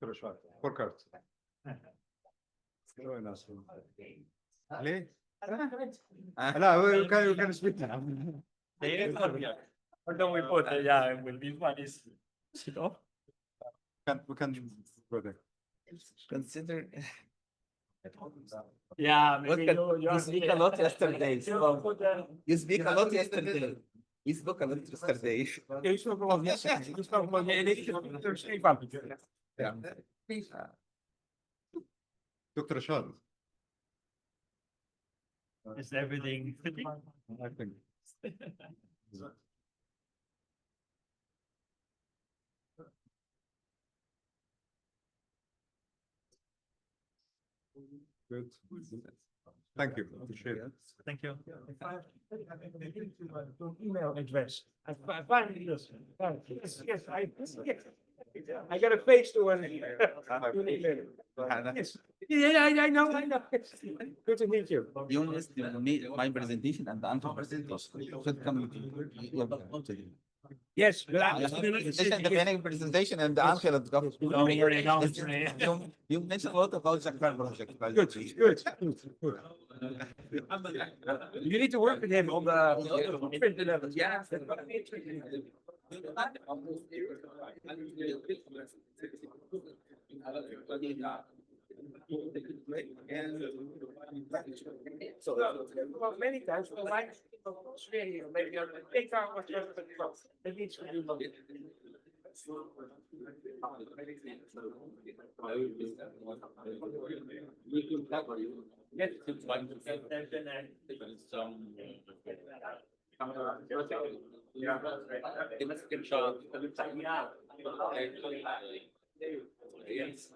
Dr. Rashad, Burkhardt. Join us. ليه؟ لا we can speak now. Or don't we put, yeah, will be one is sit off? We can go there. Consider Yeah, What maybe can- you speak a lot yesterday. You speak a lot yesterday. We spoke a lot yesterday. Dr. Rashad. Is everything fitting? I think. Good. Thank you. Appreciate it. Thank you. Email address. I finally, yes, I got a face to an email. Yes. Yeah, I know. Good to meet you. You missed my presentation and the answer presentation. Should come to you. Yes. The beginning presentation and the answer of the You mentioned a lot about the current project. Good. You need to work with him on the print level. Yeah. So, well, many times, we like maybe take out what it needs to be. Yes.